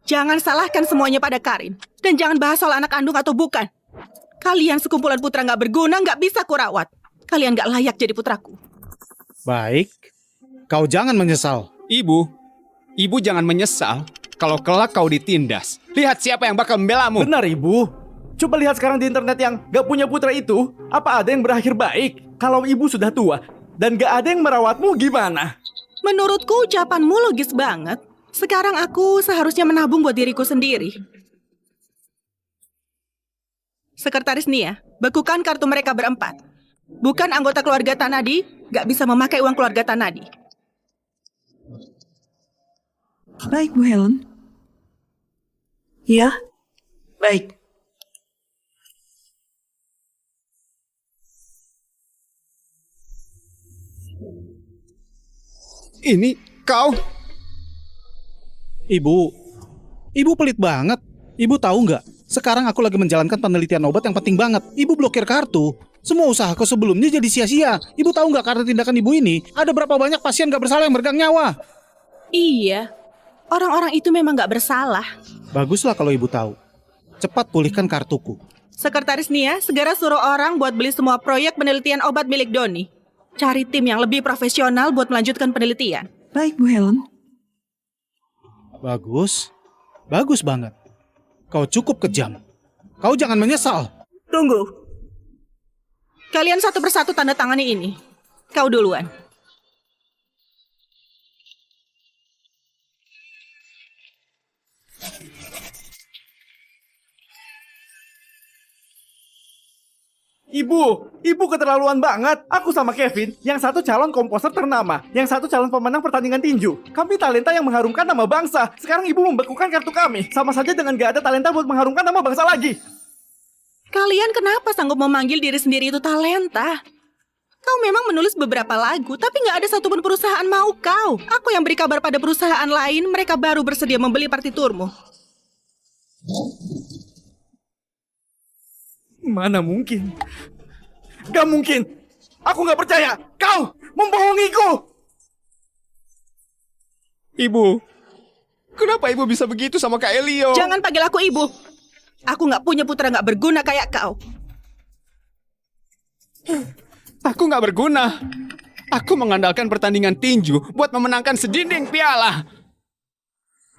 Jangan salahkan semuanya pada Karin. Dan jangan bahas soal anak kandung atau bukan. Kalian sekumpulan putra nggak berguna, nggak bisa kurawat. Kalian nggak layak jadi putraku. Baik, kau jangan menyesal. Ibu jangan menyesal. Kalau kelak kau ditindas, lihat siapa yang bakal membelamu. Benar, Ibu. Coba lihat sekarang di internet yang gak punya putra itu. Apa ada yang berakhir baik? Kalau ibu sudah tua dan gak ada yang merawatmu, gimana? Menurutku ucapanmu logis banget. Sekarang aku seharusnya menabung buat diriku sendiri. Sekretaris Nia, bekukan kartu mereka berempat. Bukan anggota keluarga Tanadi, gak bisa memakai uang keluarga Tanadi. Baik, Bu Helen. Ya, baik. Ini kau. Ibu pelit banget. Ibu tahu nggak? Sekarang aku lagi menjalankan penelitian obat yang penting banget. Ibu blokir kartu. Semua usahaku sebelumnya jadi sia-sia. Ibu tahu nggak karena tindakan ibu ini, ada berapa banyak pasien nggak bersalah yang meregang nyawa? Iya, orang-orang itu memang gak bersalah. Baguslah kalau ibu tahu. Cepat pulihkan kartuku. Sekretaris Nia, segera suruh orang buat beli semua proyek penelitian obat milik Doni. Cari tim yang lebih profesional buat melanjutkan penelitian. Baik, Bu Helen. Bagus. Bagus banget. Kau cukup kejam. Kau jangan menyesal. Tunggu. Kalian satu persatu tanda tangani ini. Kau duluan. Ibu keterlaluan banget. Aku sama Kevin, yang satu calon komposer ternama, yang satu calon pemenang pertandingan tinju. Kami talenta yang mengharumkan nama bangsa. Sekarang ibu membekukan kartu kami. Sama saja dengan gak ada talenta buat mengharumkan nama bangsa lagi. Kalian kenapa sanggup memanggil diri sendiri itu talenta? Kau memang menulis beberapa lagu, tapi gak ada satupun perusahaan mau kau. Aku yang beri kabar pada perusahaan lain, mereka baru bersedia membeli partiturmu. Mana mungkin? Gak mungkin. Aku gak percaya. Kau membohongiku. Ibu, kenapa ibu bisa begitu sama Kak Elio? Jangan panggil aku ibu. Aku gak punya putra gak berguna kayak kau. Aku gak berguna. Aku mengandalkan pertandingan tinju buat memenangkan sedinding piala.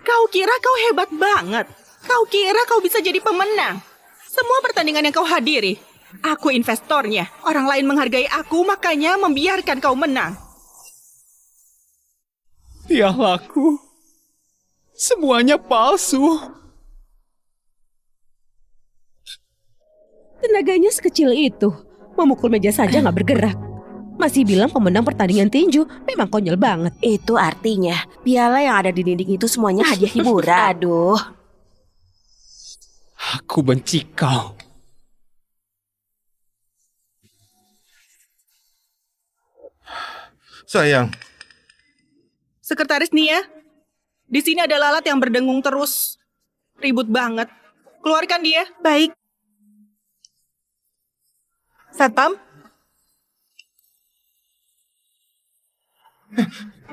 Kau kira kau hebat banget. Kau kira kau bisa jadi pemenang. Semua pertandingan yang kau hadiri, aku investornya. Orang lain menghargai aku, makanya membiarkan kau menang. Pialaku, semuanya palsu. Tenaganya sekecil itu, memukul meja saja nggak bergerak. Masih bilang pemenang pertandingan tinju, memang konyol banget. Itu artinya piala yang ada di dinding itu semuanya hadiah hiburan. Aduh. Aku benci kau. Sayang. Sekretaris Nia, di sini ada lalat yang berdengung terus. Ribut banget. Keluarkan dia. Baik. Satpam?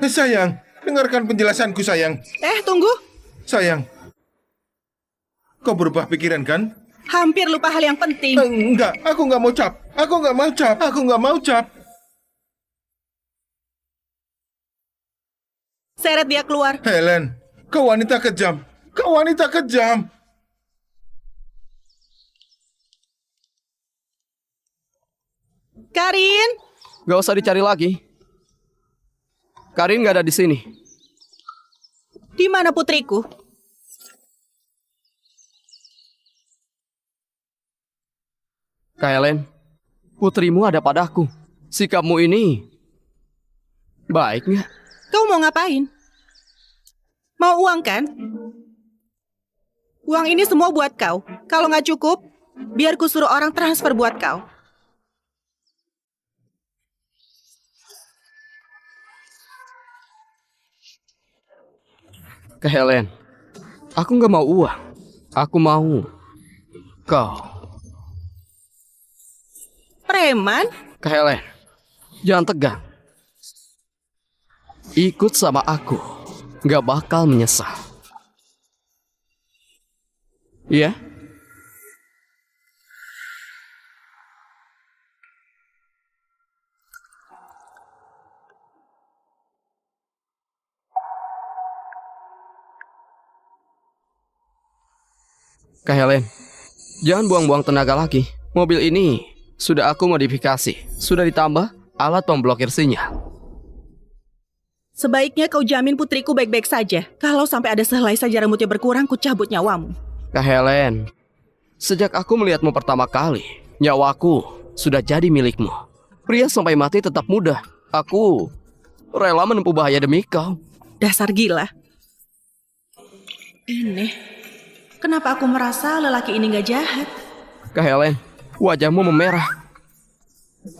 Sayang, dengarkan penjelasanku, sayang. Tunggu. Sayang. Kau berubah pikiran kan? Hampir lupa hal yang penting. Enggak, aku nggak mau cap. Aku nggak mau cap. Aku nggak mau cap. Seret dia keluar. Helen, kau wanita kejam. Kau wanita kejam. Karin. Gak usah dicari lagi. Karin gak ada di sini. Di mana putriku? Kak Helen, putrimu ada padaku. Sikapmu ini baik nggak? Kau mau ngapain? Mau uang kan? Uang ini semua buat kau. Kalau nggak cukup, biar ku suruh orang transfer buat kau. Kak Helen, aku nggak mau uang. Aku mau kau. Preman? Kak Helen, jangan tegang. Ikut sama aku, nggak bakal menyesal. Iya? Kak Helen, jangan buang-buang tenaga lagi. Mobil ini sudah aku modifikasi. Sudah ditambah alat pemblokir sinyal. Sebaiknya kau jamin putriku baik-baik saja. Kalau sampai ada sehelai saja rambutnya berkurang, ku cabut nyawamu. Kak Helen, sejak aku melihatmu pertama kali, nyawaku sudah jadi milikmu. Pria sampai mati tetap muda. Aku rela menempuh bahaya demi kau. Dasar gila. Ini, kenapa aku merasa lelaki ini gak jahat? Kak Helen, wajahmu memerah.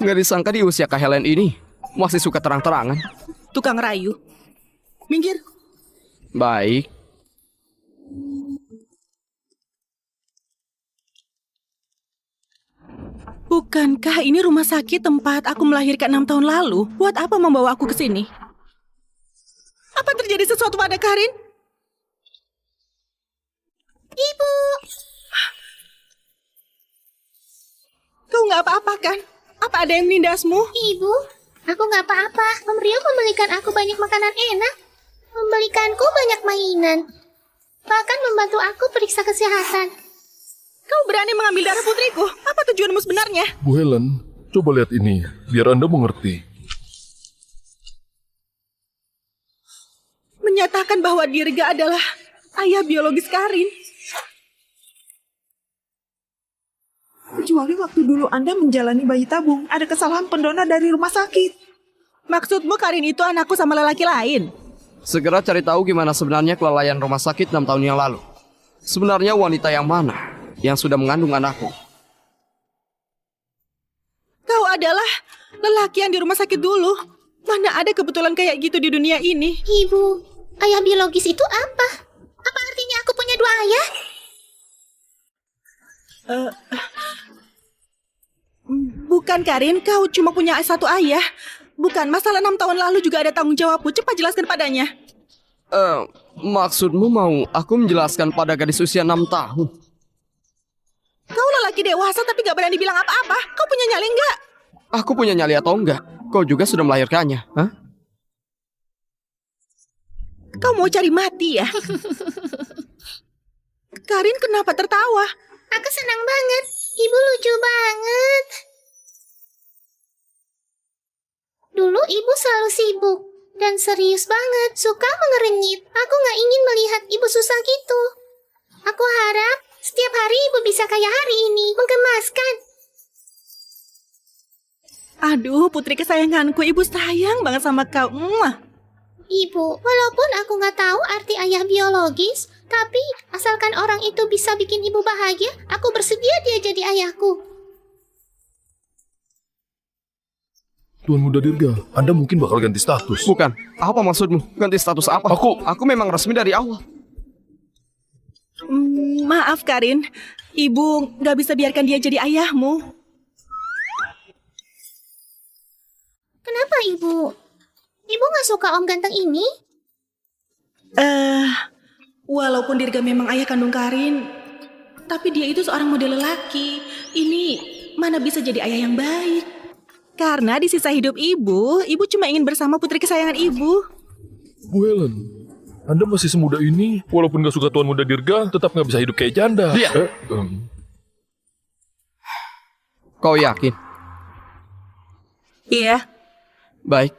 Nggak disangka di usia Kak Helen ini masih suka terang-terangan. Tukang rayu. Minggir. Baik. Bukankah ini rumah sakit tempat aku melahirkan 6 tahun lalu? Buat apa membawa aku ke sini? Apa terjadi sesuatu pada Karin? Ibu. Kau nggak apa-apa kan? Apa ada yang menindasmu? Ibu, aku nggak apa-apa. Om Rio membelikan aku banyak makanan enak. Membelikanku banyak mainan. Bahkan membantu aku periksa kesehatan. Kau berani mengambil darah putriku? Apa tujuanmu sebenarnya? Bu Helen, coba lihat ini, biar Anda mengerti. Menyatakan bahwa Dirga adalah ayah biologis Karin. Kecuali waktu dulu Anda menjalani bayi tabung, ada kesalahan pendonor dari rumah sakit. Maksudmu Karin itu anakku sama lelaki lain? Segera cari tahu gimana sebenarnya kelalaian rumah sakit 6 tahun yang lalu. Sebenarnya wanita yang mana yang sudah mengandung anakku? Kau adalah lelaki yang di rumah sakit dulu. Mana ada kebetulan kayak gitu di dunia ini? Ibu, ayah biologis itu apa? Apa artinya aku punya 2 ayah? Bukan Karin, kau cuma punya 1 ayah. Bukan, masalah 6 tahun lalu juga ada tanggung jawabmu. Cepat jelaskan padanya. Maksudmu mau aku menjelaskan pada gadis usia 6 tahun? Kau lelaki dewasa tapi gak berani bilang apa-apa. Kau punya nyali nggak? Aku punya nyali atau enggak? Kau juga sudah melahirkannya, hah? Kau mau cari mati ya? Karin kenapa tertawa? Aku senang banget. Ibu lucu banget. Dulu ibu selalu sibuk dan serius banget, suka mengerenyit. Aku gak ingin melihat ibu susah gitu. Aku harap setiap hari ibu bisa kayak hari ini, menggemaskan. Aduh, putri kesayanganku, ibu sayang banget sama kau. Ibu, walaupun aku gak tahu arti ayah biologis, tapi asalkan orang itu bisa bikin ibu bahagia, aku bersedia dia jadi ayahku. Tuan Muda Dirga, Anda mungkin bakal ganti status. Bukan. Apa maksudmu? Ganti status apa? Aku memang resmi dari awal. Maaf Karin, ibu gak bisa biarkan dia jadi ayahmu. Kenapa ibu? Ibu gak suka om ganteng ini? Walaupun Dirga memang ayah kandung Karin, tapi dia itu seorang model lelaki. Ini mana bisa jadi ayah yang baik? Karena di sisa hidup ibu cuma ingin bersama putri kesayangan ibu. Bu Helen, Anda masih semuda ini, walaupun gak suka Tuan Muda Dirga, tetap gak bisa hidup kayak janda. Dia. Kau yakin? Iya. Baik,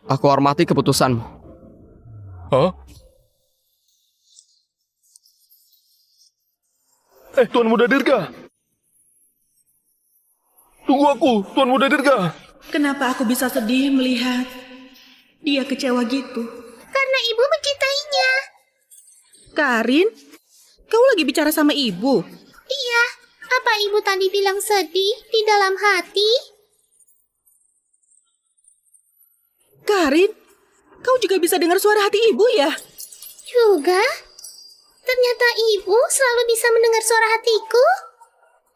aku hormati keputusanmu. Hah? Tuan Muda Dirga. Tunggu aku, Tuan Muda Dirga. Kenapa aku bisa sedih melihat dia kecewa gitu? Karena ibu mencintainya. Karin, kau lagi bicara sama ibu? Iya, apa ibu tadi bilang sedih di dalam hati? Karin, kau juga bisa dengar suara hati ibu ya? Juga? Ternyata ibu selalu bisa mendengar suara hatiku.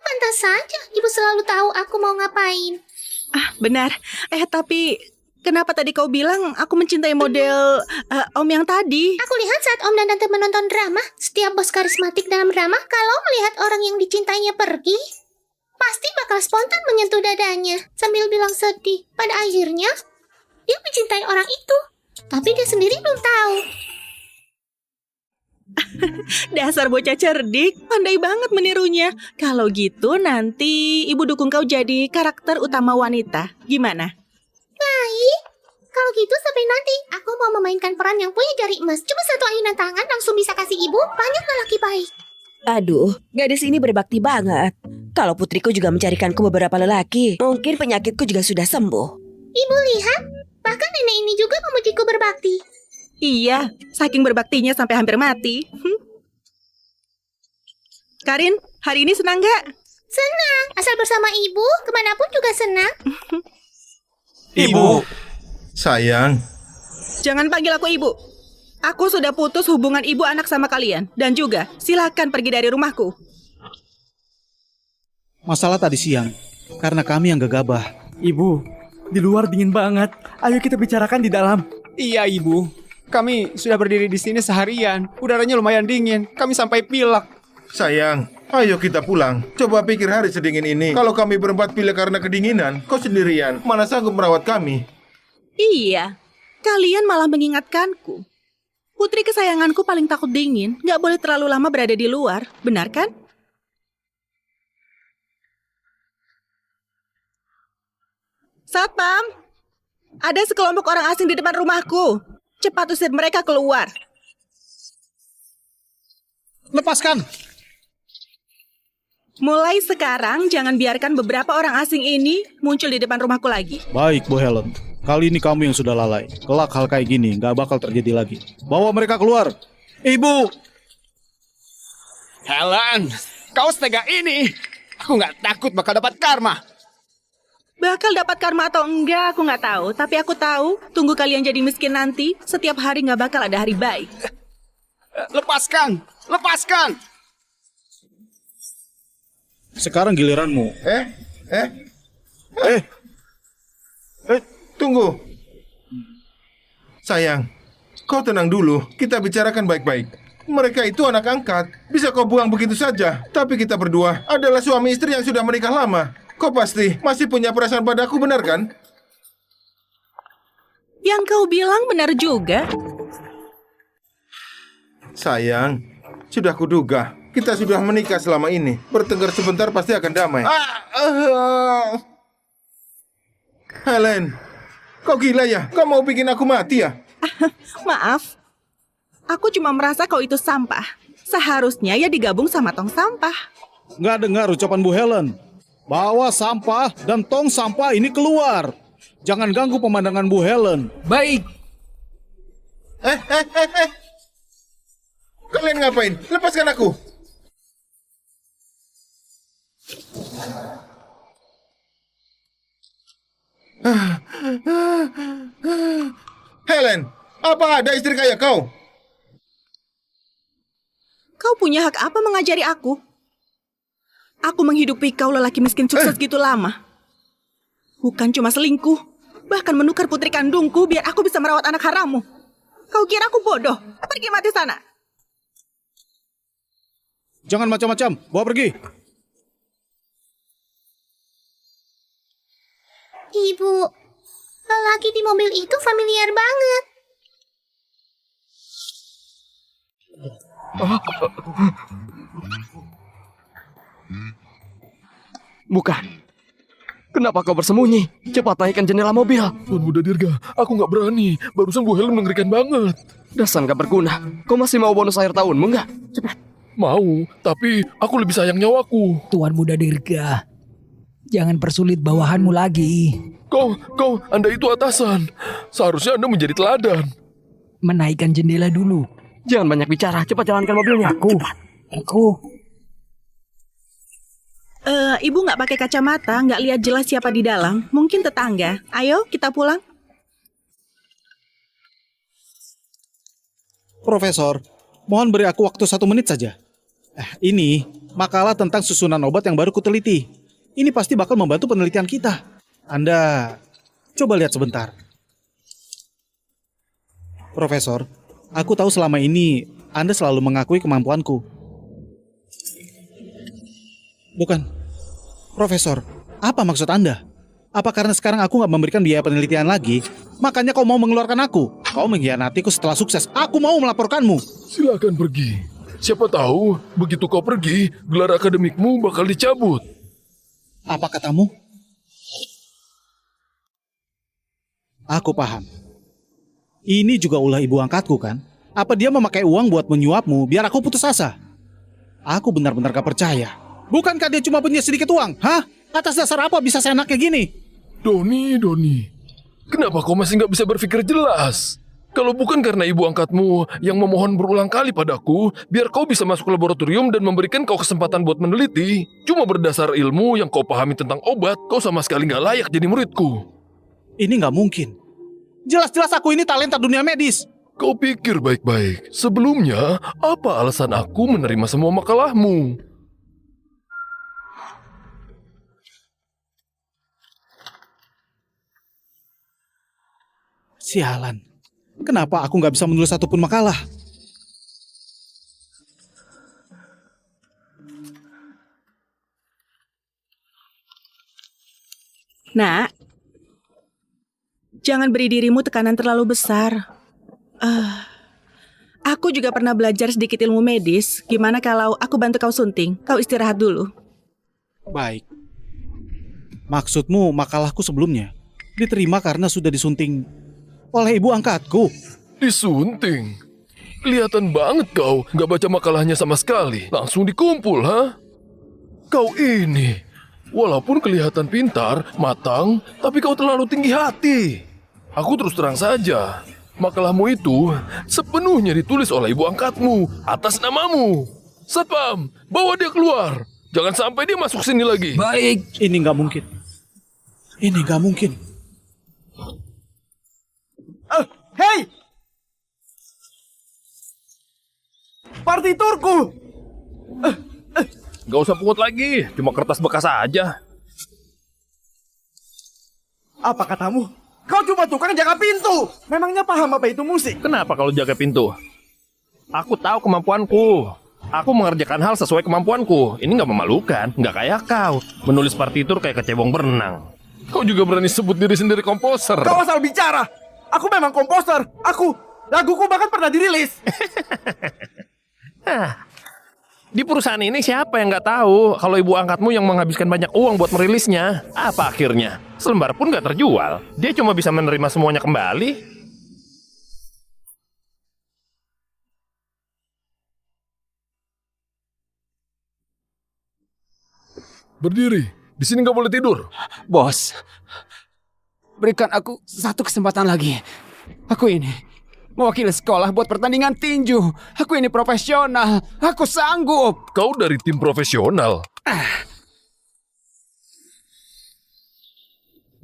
Pantas saja ibu selalu tahu aku mau ngapain. Benar. Tapi kenapa tadi kau bilang aku mencintai model om yang tadi? Aku lihat saat om dan tante menonton drama, setiap bos karismatik dalam drama kalau melihat orang yang dicintainya pergi, pasti bakal spontan menyentuh dadanya sambil bilang sedih. Pada akhirnya, dia mencintai orang itu, tapi dia sendiri belum tahu. Dasar bocah cerdik, pandai banget menirunya. Kalau gitu nanti ibu dukung kau jadi karakter utama wanita. Gimana? Baik. Kalau gitu sampai nanti. Aku mau memainkan peran yang punya jari emas. Cuma satu ayunan tangan langsung bisa kasih ibu banyak lelaki baik. Aduh, gadis ini berbakti banget. Kalau putriku juga mencarikanku beberapa lelaki, mungkin penyakitku juga sudah sembuh. Ibu lihat, bahkan nenek ini juga memujiku berbakti. Iya, saking berbaktinya sampai hampir mati. Karin, hari ini senang gak? Senang, asal bersama ibu, kemanapun juga senang. Ibu. Sayang. Jangan panggil aku ibu. Aku sudah putus hubungan ibu anak sama kalian. Dan juga, silakan pergi dari rumahku. Masalah tadi siang, karena kami yang gegabah. Ibu, di luar dingin banget. Ayo kita bicarakan di dalam. Iya, Ibu. Kami sudah berdiri di sini seharian. Udaranya lumayan dingin. Kami sampai pilek. Sayang, ayo kita pulang. Coba pikir hari sedingin ini. Kalau kami berempat pilek karena kedinginan, kau sendirian. Mana sanggup merawat kami? Iya, kalian malah mengingatkanku. Putri kesayanganku paling takut dingin. Gak boleh terlalu lama berada di luar. Benar kan? Satpam, ada sekelompok orang asing di depan rumahku. Cepat usir mereka keluar. Lepaskan! Mulai sekarang, jangan biarkan beberapa orang asing ini muncul di depan rumahku lagi. Baik, Bu Helen. Kali ini kamu yang sudah lalai. Kelak hal kayak gini nggak bakal terjadi lagi. Bawa mereka keluar. Ibu! Helen, kau setega ini. Aku nggak takut bakal dapat karma. Bakal dapat karma atau enggak, aku nggak tahu. Tapi aku tahu, tunggu kalian jadi miskin nanti, setiap hari nggak bakal ada hari baik. Lepaskan! Lepaskan! Sekarang giliranmu. Tunggu. Sayang, kau tenang dulu. Kita bicarakan baik-baik. Mereka itu anak angkat. Bisa kau buang begitu saja. Tapi kita berdua adalah suami istri yang sudah menikah lama. Kau pasti masih punya perasaan padaku, benar kan? Yang kau bilang benar juga. Sayang, sudah kuduga. Kita sudah menikah selama ini. Bertengkar sebentar pasti akan damai. Helen, kau gila ya? Kau mau bikin aku mati ya? Maaf, aku cuma merasa kau itu sampah. Seharusnya ya digabung sama tong sampah. Nggak dengar ucapan Bu Helen. Bawa sampah dan tong sampah ini keluar. Jangan ganggu pemandangan Bu Helen. Baik. Kalian ngapain? Lepaskan aku. Helen, apa ada istri kayak kau? Kau punya hak apa mengajari aku? Aku menghidupi kau lelaki miskin sukses gitu lama. Bukan cuma selingkuh, bahkan menukar putri kandungku biar aku bisa merawat anak harammu. Kau kira aku bodoh? Pergi mati sana. Jangan macam-macam, bawa pergi. Ibu, lelaki di mobil itu familiar banget. Bukan. Kenapa kau bersembunyi? Cepat naikkan jendela mobil. Tuan Muda Dirga, aku nggak berani. Barusan Bu Helen mengerikan banget. Dasar nggak berguna. Kau masih mau bonus akhir tahunmu nggak? Cepat. Mau, tapi aku lebih sayang nyawaku. Tuan Muda Dirga, jangan persulit bawahanmu lagi. Anda itu atasan. Seharusnya Anda menjadi teladan. Menaikkan jendela dulu. Jangan banyak bicara, cepat jalankan mobilnya. Aku. Ibu nggak pakai kacamata, nggak lihat jelas siapa di dalam. Mungkin tetangga. Ayo, kita pulang. Profesor, mohon beri aku waktu 1 menit saja. Ini makalah tentang susunan obat yang baru kuteliti. Ini pasti bakal membantu penelitian kita. Anda coba lihat sebentar. Profesor, aku tahu selama ini Anda selalu mengakui kemampuanku. Bukan. Profesor, apa maksud Anda? Apa karena sekarang aku nggak memberikan biaya penelitian lagi, makanya kau mau mengeluarkan aku? Kau mengkhianatiku setelah sukses. Aku mau melaporkanmu. Silakan pergi. Siapa tahu, begitu kau pergi, gelar akademikmu bakal dicabut. Apa katamu? Aku paham. Ini juga ulah ibu angkatku kan? Apa dia memakai uang buat menyuapmu biar aku putus asa? Aku benar-benar gak percaya. Bukankah dia cuma punya sedikit uang? Hah? Atas dasar apa bisa seenaknya gini? Doni. Kenapa kau masih nggak bisa berpikir jelas? Kalau bukan karena ibu angkatmu yang memohon berulang kali padaku, biar kau bisa masuk laboratorium dan memberikan kau kesempatan buat meneliti, cuma berdasar ilmu yang kau pahami tentang obat, kau sama sekali nggak layak jadi muridku. Ini nggak mungkin. Jelas-jelas aku ini talenta dunia medis. Kau pikir baik-baik. Sebelumnya, apa alasan aku menerima semua makalahmu? Sialan. Kenapa aku nggak bisa menulis satupun makalah? Nak, jangan beri dirimu tekanan terlalu besar. Aku juga pernah belajar sedikit ilmu medis. Gimana kalau aku bantu kau sunting? Kau istirahat dulu. Baik. Maksudmu makalahku sebelumnya diterima karena sudah disunting oleh ibu angkatku. Disunting? Kelihatan banget kau nggak baca makalahnya sama sekali. Langsung dikumpul, ha? Kau ini, walaupun kelihatan pintar, matang, tapi kau terlalu tinggi hati. Aku terus terang saja, makalahmu itu sepenuhnya ditulis oleh ibu angkatmu atas namamu. Satpam, bawa dia keluar. Jangan sampai dia masuk sini lagi. Baik. Ini nggak mungkin. Ini nggak mungkin. Hei! Partiturku! Gak usah pungut lagi, cuma kertas bekas aja. Apa katamu? Kau cuma tukang jaga pintu! Memangnya paham apa itu musik? Kenapa kalau jaga pintu? Aku tahu kemampuanku. Aku mengerjakan hal sesuai kemampuanku. Ini gak memalukan, gak kayak kau. Menulis partitur kayak kecebong berenang. Kau juga berani sebut diri sendiri komposer. Kau asal bicara! Aku memang komposer! Laguku bahkan pernah dirilis! Di perusahaan ini siapa yang nggak tahu kalau ibu angkatmu yang menghabiskan banyak uang buat merilisnya? Apa akhirnya? Selembar pun nggak terjual. Dia cuma bisa menerima semuanya kembali. Berdiri. Di sini nggak boleh tidur. Bos, berikan aku satu kesempatan lagi. Aku ini mewakili sekolah buat pertandingan tinju. Aku ini profesional. Aku sanggup. Kau dari tim profesional.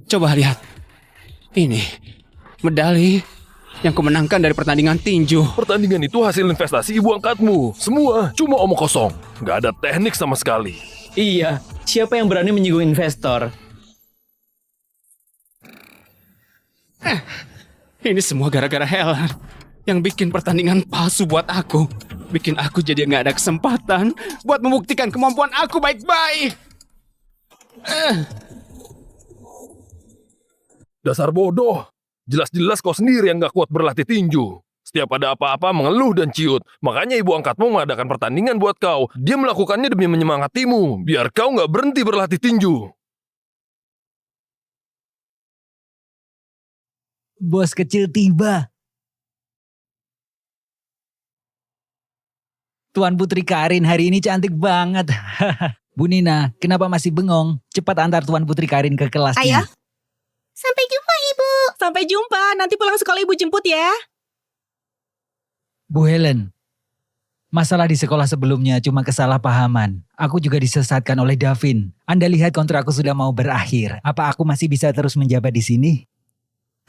Coba lihat. Ini medali yang kumenangkan dari pertandingan tinju. Pertandingan itu hasil investasi ibu angkatmu. Semua cuma omong kosong. Nggak ada teknik sama sekali. Iya, siapa yang berani menyinggung investor? Ini semua gara-gara Helen yang bikin pertandingan palsu buat aku. Bikin aku jadi nggak ada kesempatan buat membuktikan kemampuan aku baik-baik. Dasar bodoh. Jelas-jelas kau sendiri yang nggak kuat berlatih tinju. Setiap ada apa-apa mengeluh dan ciut. Makanya ibu angkatmu mengadakan pertandingan buat kau. Dia melakukannya demi menyemangatimu. Biar kau nggak berhenti berlatih tinju. Bos kecil tiba. Tuan Putri Karin hari ini cantik banget. Bu Nina, kenapa masih bengong? Cepat antar Tuan Putri Karin ke kelasnya. Ayah? Sampai jumpa, Ibu. Sampai jumpa. Nanti pulang sekolah Ibu jemput ya. Bu Helen, masalah di sekolah sebelumnya cuma kesalahpahaman. Aku juga disesatkan oleh Davin. Anda lihat kontrakku sudah mau berakhir. Apa aku masih bisa terus menjabat di sini?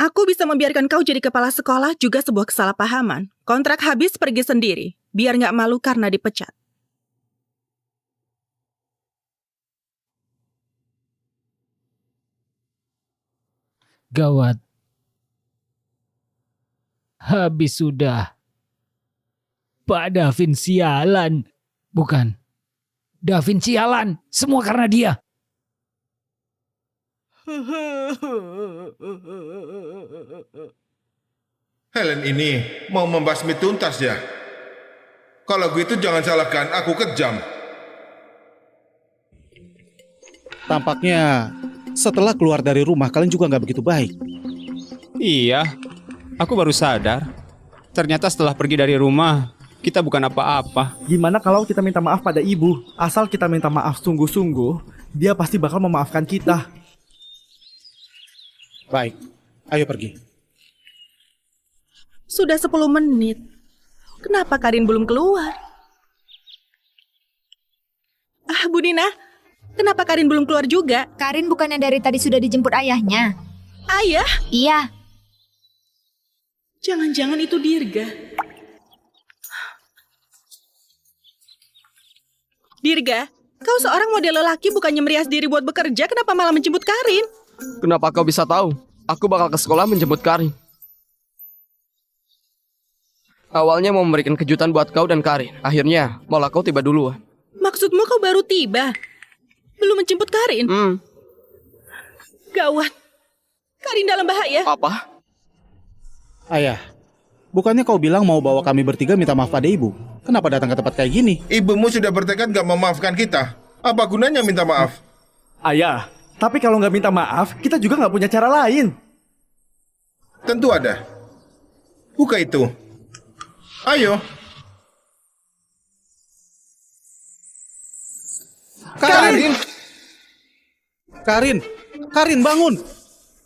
Aku bisa membiarkan kau jadi kepala sekolah juga sebuah kesalahpahaman. Kontrak habis pergi sendiri. Biar nggak malu karena dipecat. Gawat. Habis sudah. Pak Davin sialan. Bukan. Davin sialan. Semua karena dia. Helen ini mau membasmi tuntas ya? Kalau gitu jangan salahkan aku kejam. Tampaknya setelah keluar dari rumah kalian juga nggak begitu baik. Iya, aku baru sadar. Ternyata setelah pergi dari rumah, kita bukan apa-apa. Gimana kalau kita minta maaf pada ibu? Asal kita minta maaf sungguh-sungguh, dia pasti bakal memaafkan kita. Baik, ayo pergi. Sudah 10 menit. Kenapa Karin belum keluar? Bu Nina, kenapa Karin belum keluar juga? Karin bukannya dari tadi sudah dijemput ayahnya? Ayah? Iya. Jangan-jangan itu Dirga. Dirga, kau seorang model lelaki bukannya merias diri buat bekerja, kenapa malah menjemput Karin? Kenapa kau bisa tahu? Aku bakal ke sekolah menjemput Karin. Awalnya mau memberikan kejutan buat kau dan Karin. Akhirnya malah kau tiba duluan. Maksudmu kau baru tiba? Belum menjemput Karin? Gawat. Karin dalam bahaya. Apa? Ayah, bukannya kau bilang mau bawa kami bertiga minta maaf pada ibu? Kenapa datang ke tempat kayak gini? Ibumu sudah bertekad gak memaafkan kita. Apa gunanya minta maaf? Ayah, tapi kalau nggak minta maaf, kita juga nggak punya cara lain. Tentu ada. Buka itu. Ayo. Karin! Karin bangun!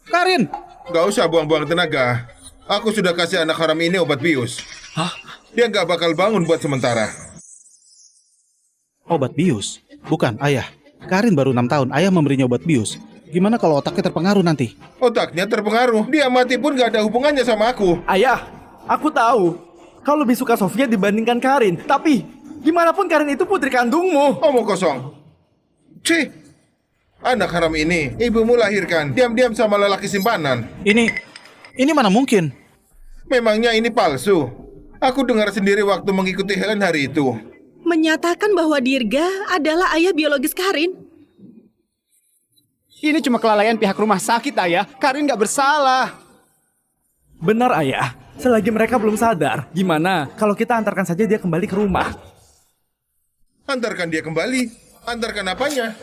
Karin! Gak usah buang-buang tenaga. Aku sudah kasih anak haram ini obat bius. Hah? Dia gak bakal bangun buat sementara. Obat bius? Bukan, ayah. Karin baru 6 tahun, ayah memberinya obat bius. Gimana kalau otaknya terpengaruh nanti? Otaknya terpengaruh. Dia mati pun gak ada hubungannya sama aku. Ayah, aku tahu kau lebih suka Sofia dibandingkan Karin. Tapi, gimana pun Karin itu putri kandungmu. Omong kosong. Cih. Anak haram ini, ibumu lahirkan diam-diam sama lelaki simpanan. Ini mana mungkin? Memangnya ini palsu? Aku dengar sendiri waktu mengikuti Helen hari itu. Menyatakan bahwa Dirga adalah ayah biologis Karin. Ini cuma kelalaian pihak rumah sakit, ayah. Karin nggak bersalah. Benar, ayah. Selagi mereka belum sadar, gimana kalau kita antarkan saja dia kembali ke rumah? Antarkan dia kembali. Antarkan apanya?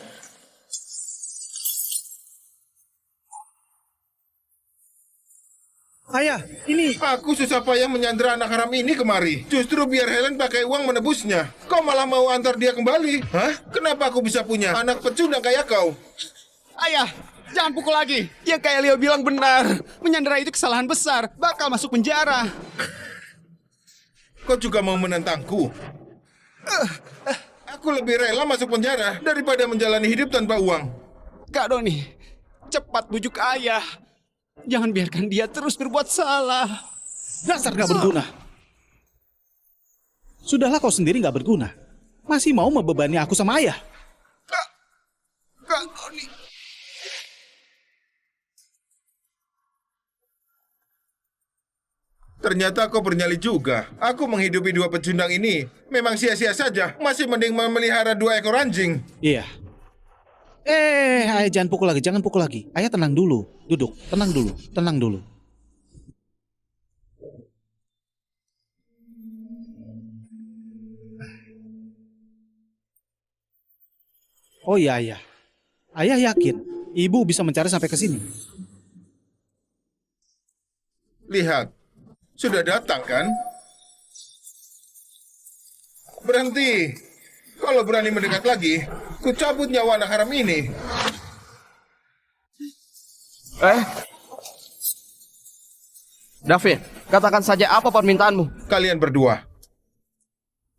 Ayah, ini... Aku susah payah menyandera anak haram ini kemari. Justru biar Helen pakai uang menebusnya. Kau malah mau antar dia kembali. Hah? Kenapa aku bisa punya anak pecundang kayak kau? Ayah, jangan pukul lagi. Yang kayak Leo bilang benar. Menyandera itu kesalahan besar. Bakal masuk penjara. Kau juga mau menentangku? Aku lebih rela masuk penjara daripada menjalani hidup tanpa uang. Kak Doni, cepat bujuk ayah. Jangan biarkan dia terus berbuat salah. Dasar gak berguna. Sudahlah kau sendiri gak berguna. Masih mau membebani aku sama ayah. Kak Doni. Ternyata kau bernyali juga. Aku menghidupi dua pecundang ini memang sia-sia saja. Masih mending memelihara 2 ekor anjing. Iya. Ayah jangan pukul lagi. Ayah tenang dulu. Duduk, tenang dulu. Oh iya, ayah. Ayah yakin ibu bisa mencari sampai ke sini. Lihat. Sudah datang kan? Berhenti. Kalau berani mendekat lagi, ku cabut nyawa anak haram ini. David, katakan saja apa permintaanmu? Kalian berdua.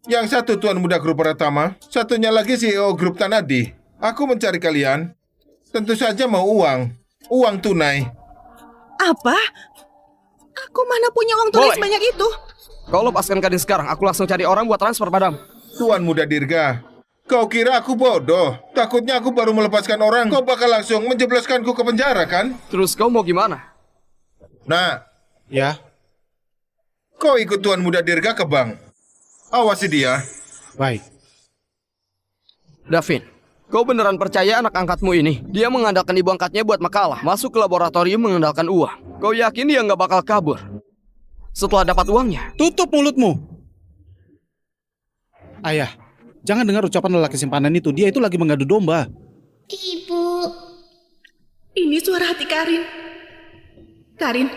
Yang satu tuan muda grup pertama, satunya lagi CEO grup Tanadi. Aku mencari kalian. Tentu saja mau uang. Uang tunai. Apa? Aku mana punya uang tunai sebanyak itu? Kau lepaskan Karin sekarang, aku langsung cari orang buat transfer padamu. Tuan muda Dirga, kau kira aku bodoh? Takutnya aku baru melepaskan orang, kau bakal langsung menjebloskanku ke penjara kan? Terus kau mau gimana? Nah, ya. Kau ikut Tuan muda Dirga ke bank. Awasi dia. Baik. David, kau beneran percaya anak angkatmu ini? Dia mengandalkan ibu angkatnya buat makalah, masuk ke laboratorium mengandalkan uang. Kau yakin dia nggak bakal kabur? setelah dapat uangnya. Tutup mulutmu. Ayah, jangan dengar ucapan lelaki simpanan itu. Dia itu lagi mengadu domba. Ibu. Ini suara hati Karin. Karin,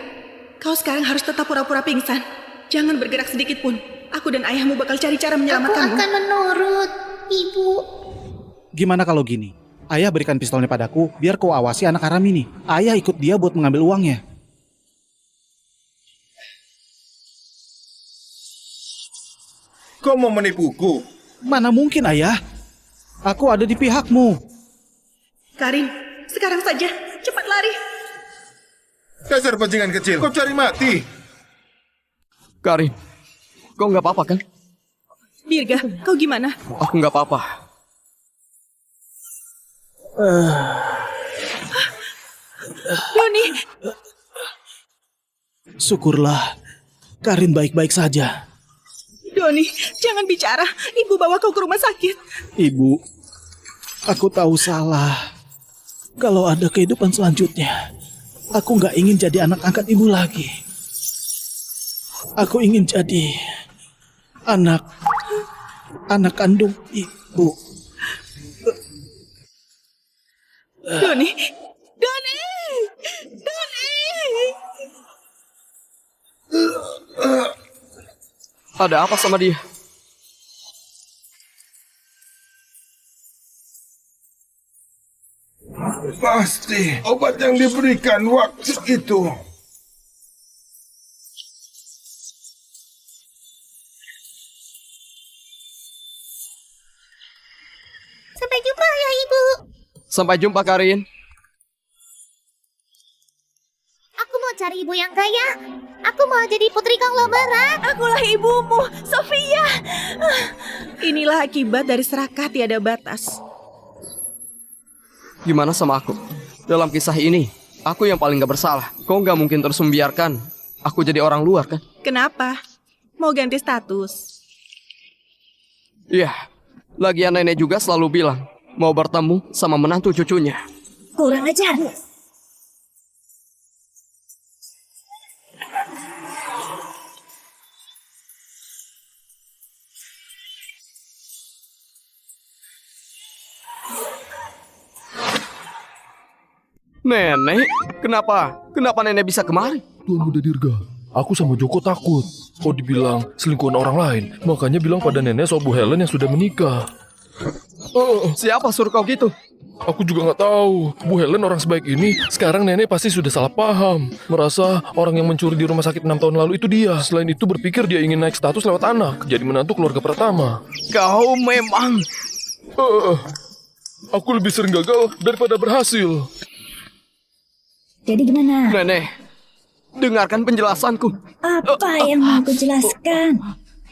kau sekarang harus tetap pura-pura pingsan. Jangan bergerak sedikit pun. Aku dan ayahmu bakal cari cara Aku menyelamatkanmu. akan menurut, Ibu. Gimana kalau gini? Ayah berikan pistolnya padaku, biar kau awasi anak haram ini. Ayah ikut dia buat mengambil uangnya. Kau mau menipuku? Mana mungkin, Ayah? Aku ada di pihakmu. Karin, sekarang saja. Cepat lari. Dasar bajingan kecil, kau cari mati. Karin, kau nggak apa-apa kan? Dirga, kau gimana? Aku nggak apa-apa. Doni, Syukurlah, Karin baik-baik saja. Doni, jangan bicara. Ibu bawa kau ke rumah sakit. Ibu, aku tahu salah. Kalau ada kehidupan selanjutnya, aku nggak ingin jadi anak angkat ibu lagi. Aku ingin jadi anak kandung ibu. Doni, Doni, Doni. Ada apa sama dia? Pasti obat yang diberikan waktu itu. Sampai jumpa ya, Ibu. Sampai jumpa, Karin. Aku mau cari ibu yang kaya. Aku mau jadi putri konglomerat. Akulah ibumu, Sofia. Inilah akibat dari serakah tiada batas. Gimana sama aku? Dalam kisah ini, aku yang paling gak bersalah. Kau gak mungkin terus membiarkan aku jadi orang luar, kan? Kenapa? Mau ganti status? Iya, lagian nenek juga selalu bilang mau bertemu sama menantu cucunya. Kurang ajar. Nenek? Kenapa? Kenapa nenek bisa kemari? Tuan Muda Dirga, aku sama Joko takut. Kau dibilang selingkuhan orang lain, makanya bilang pada nenek soal Bu Helen yang sudah menikah. Siapa suruh kau gitu? Aku juga nggak tahu. Bu Helen orang sebaik ini, sekarang nenek pasti sudah salah paham. Merasa orang yang mencuri di rumah sakit 6 tahun lalu itu dia. Selain itu berpikir dia ingin naik status lewat anak, jadi menantu keluarga pertama. Kau memang... Aku lebih sering gagal daripada berhasil. Jadi gimana? Nenek, dengarkan penjelasanku. Apa yang mau aku jelaskan?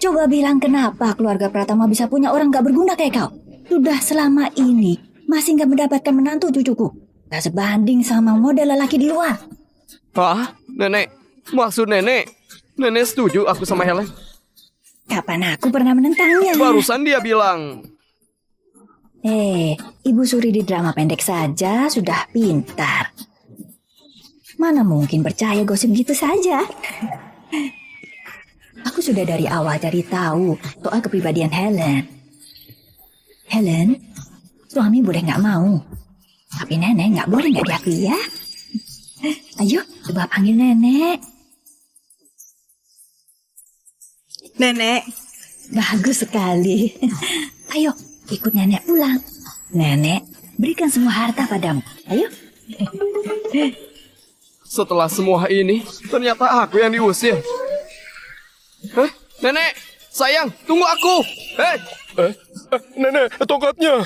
Coba bilang kenapa keluarga Pratama bisa punya orang gak berguna kayak kau? Sudah selama ini masih gak mendapatkan menantu cucuku. Gak sebanding sama model lelaki di luar. Hah? Nenek? Maksud nenek? Nenek setuju aku sama Helen? Kapan aku pernah menentangnya? Barusan dia bilang... Ibu Suri di drama pendek saja sudah pintar. Mana mungkin percaya gosip gitu saja? Aku sudah dari awal cari tahu soal kepribadian Helen. Helen, suami boleh nggak mau, tapi nenek nggak boleh nggak diakui ya. Ayo, coba panggil nenek. Nenek. Bagus sekali. Ayo, ikut nenek pulang. Nenek, berikan semua harta padamu. Ayo. Setelah semua ini, ternyata aku yang diusir. Nenek, sayang, tunggu aku. Nenek, tongkatnya.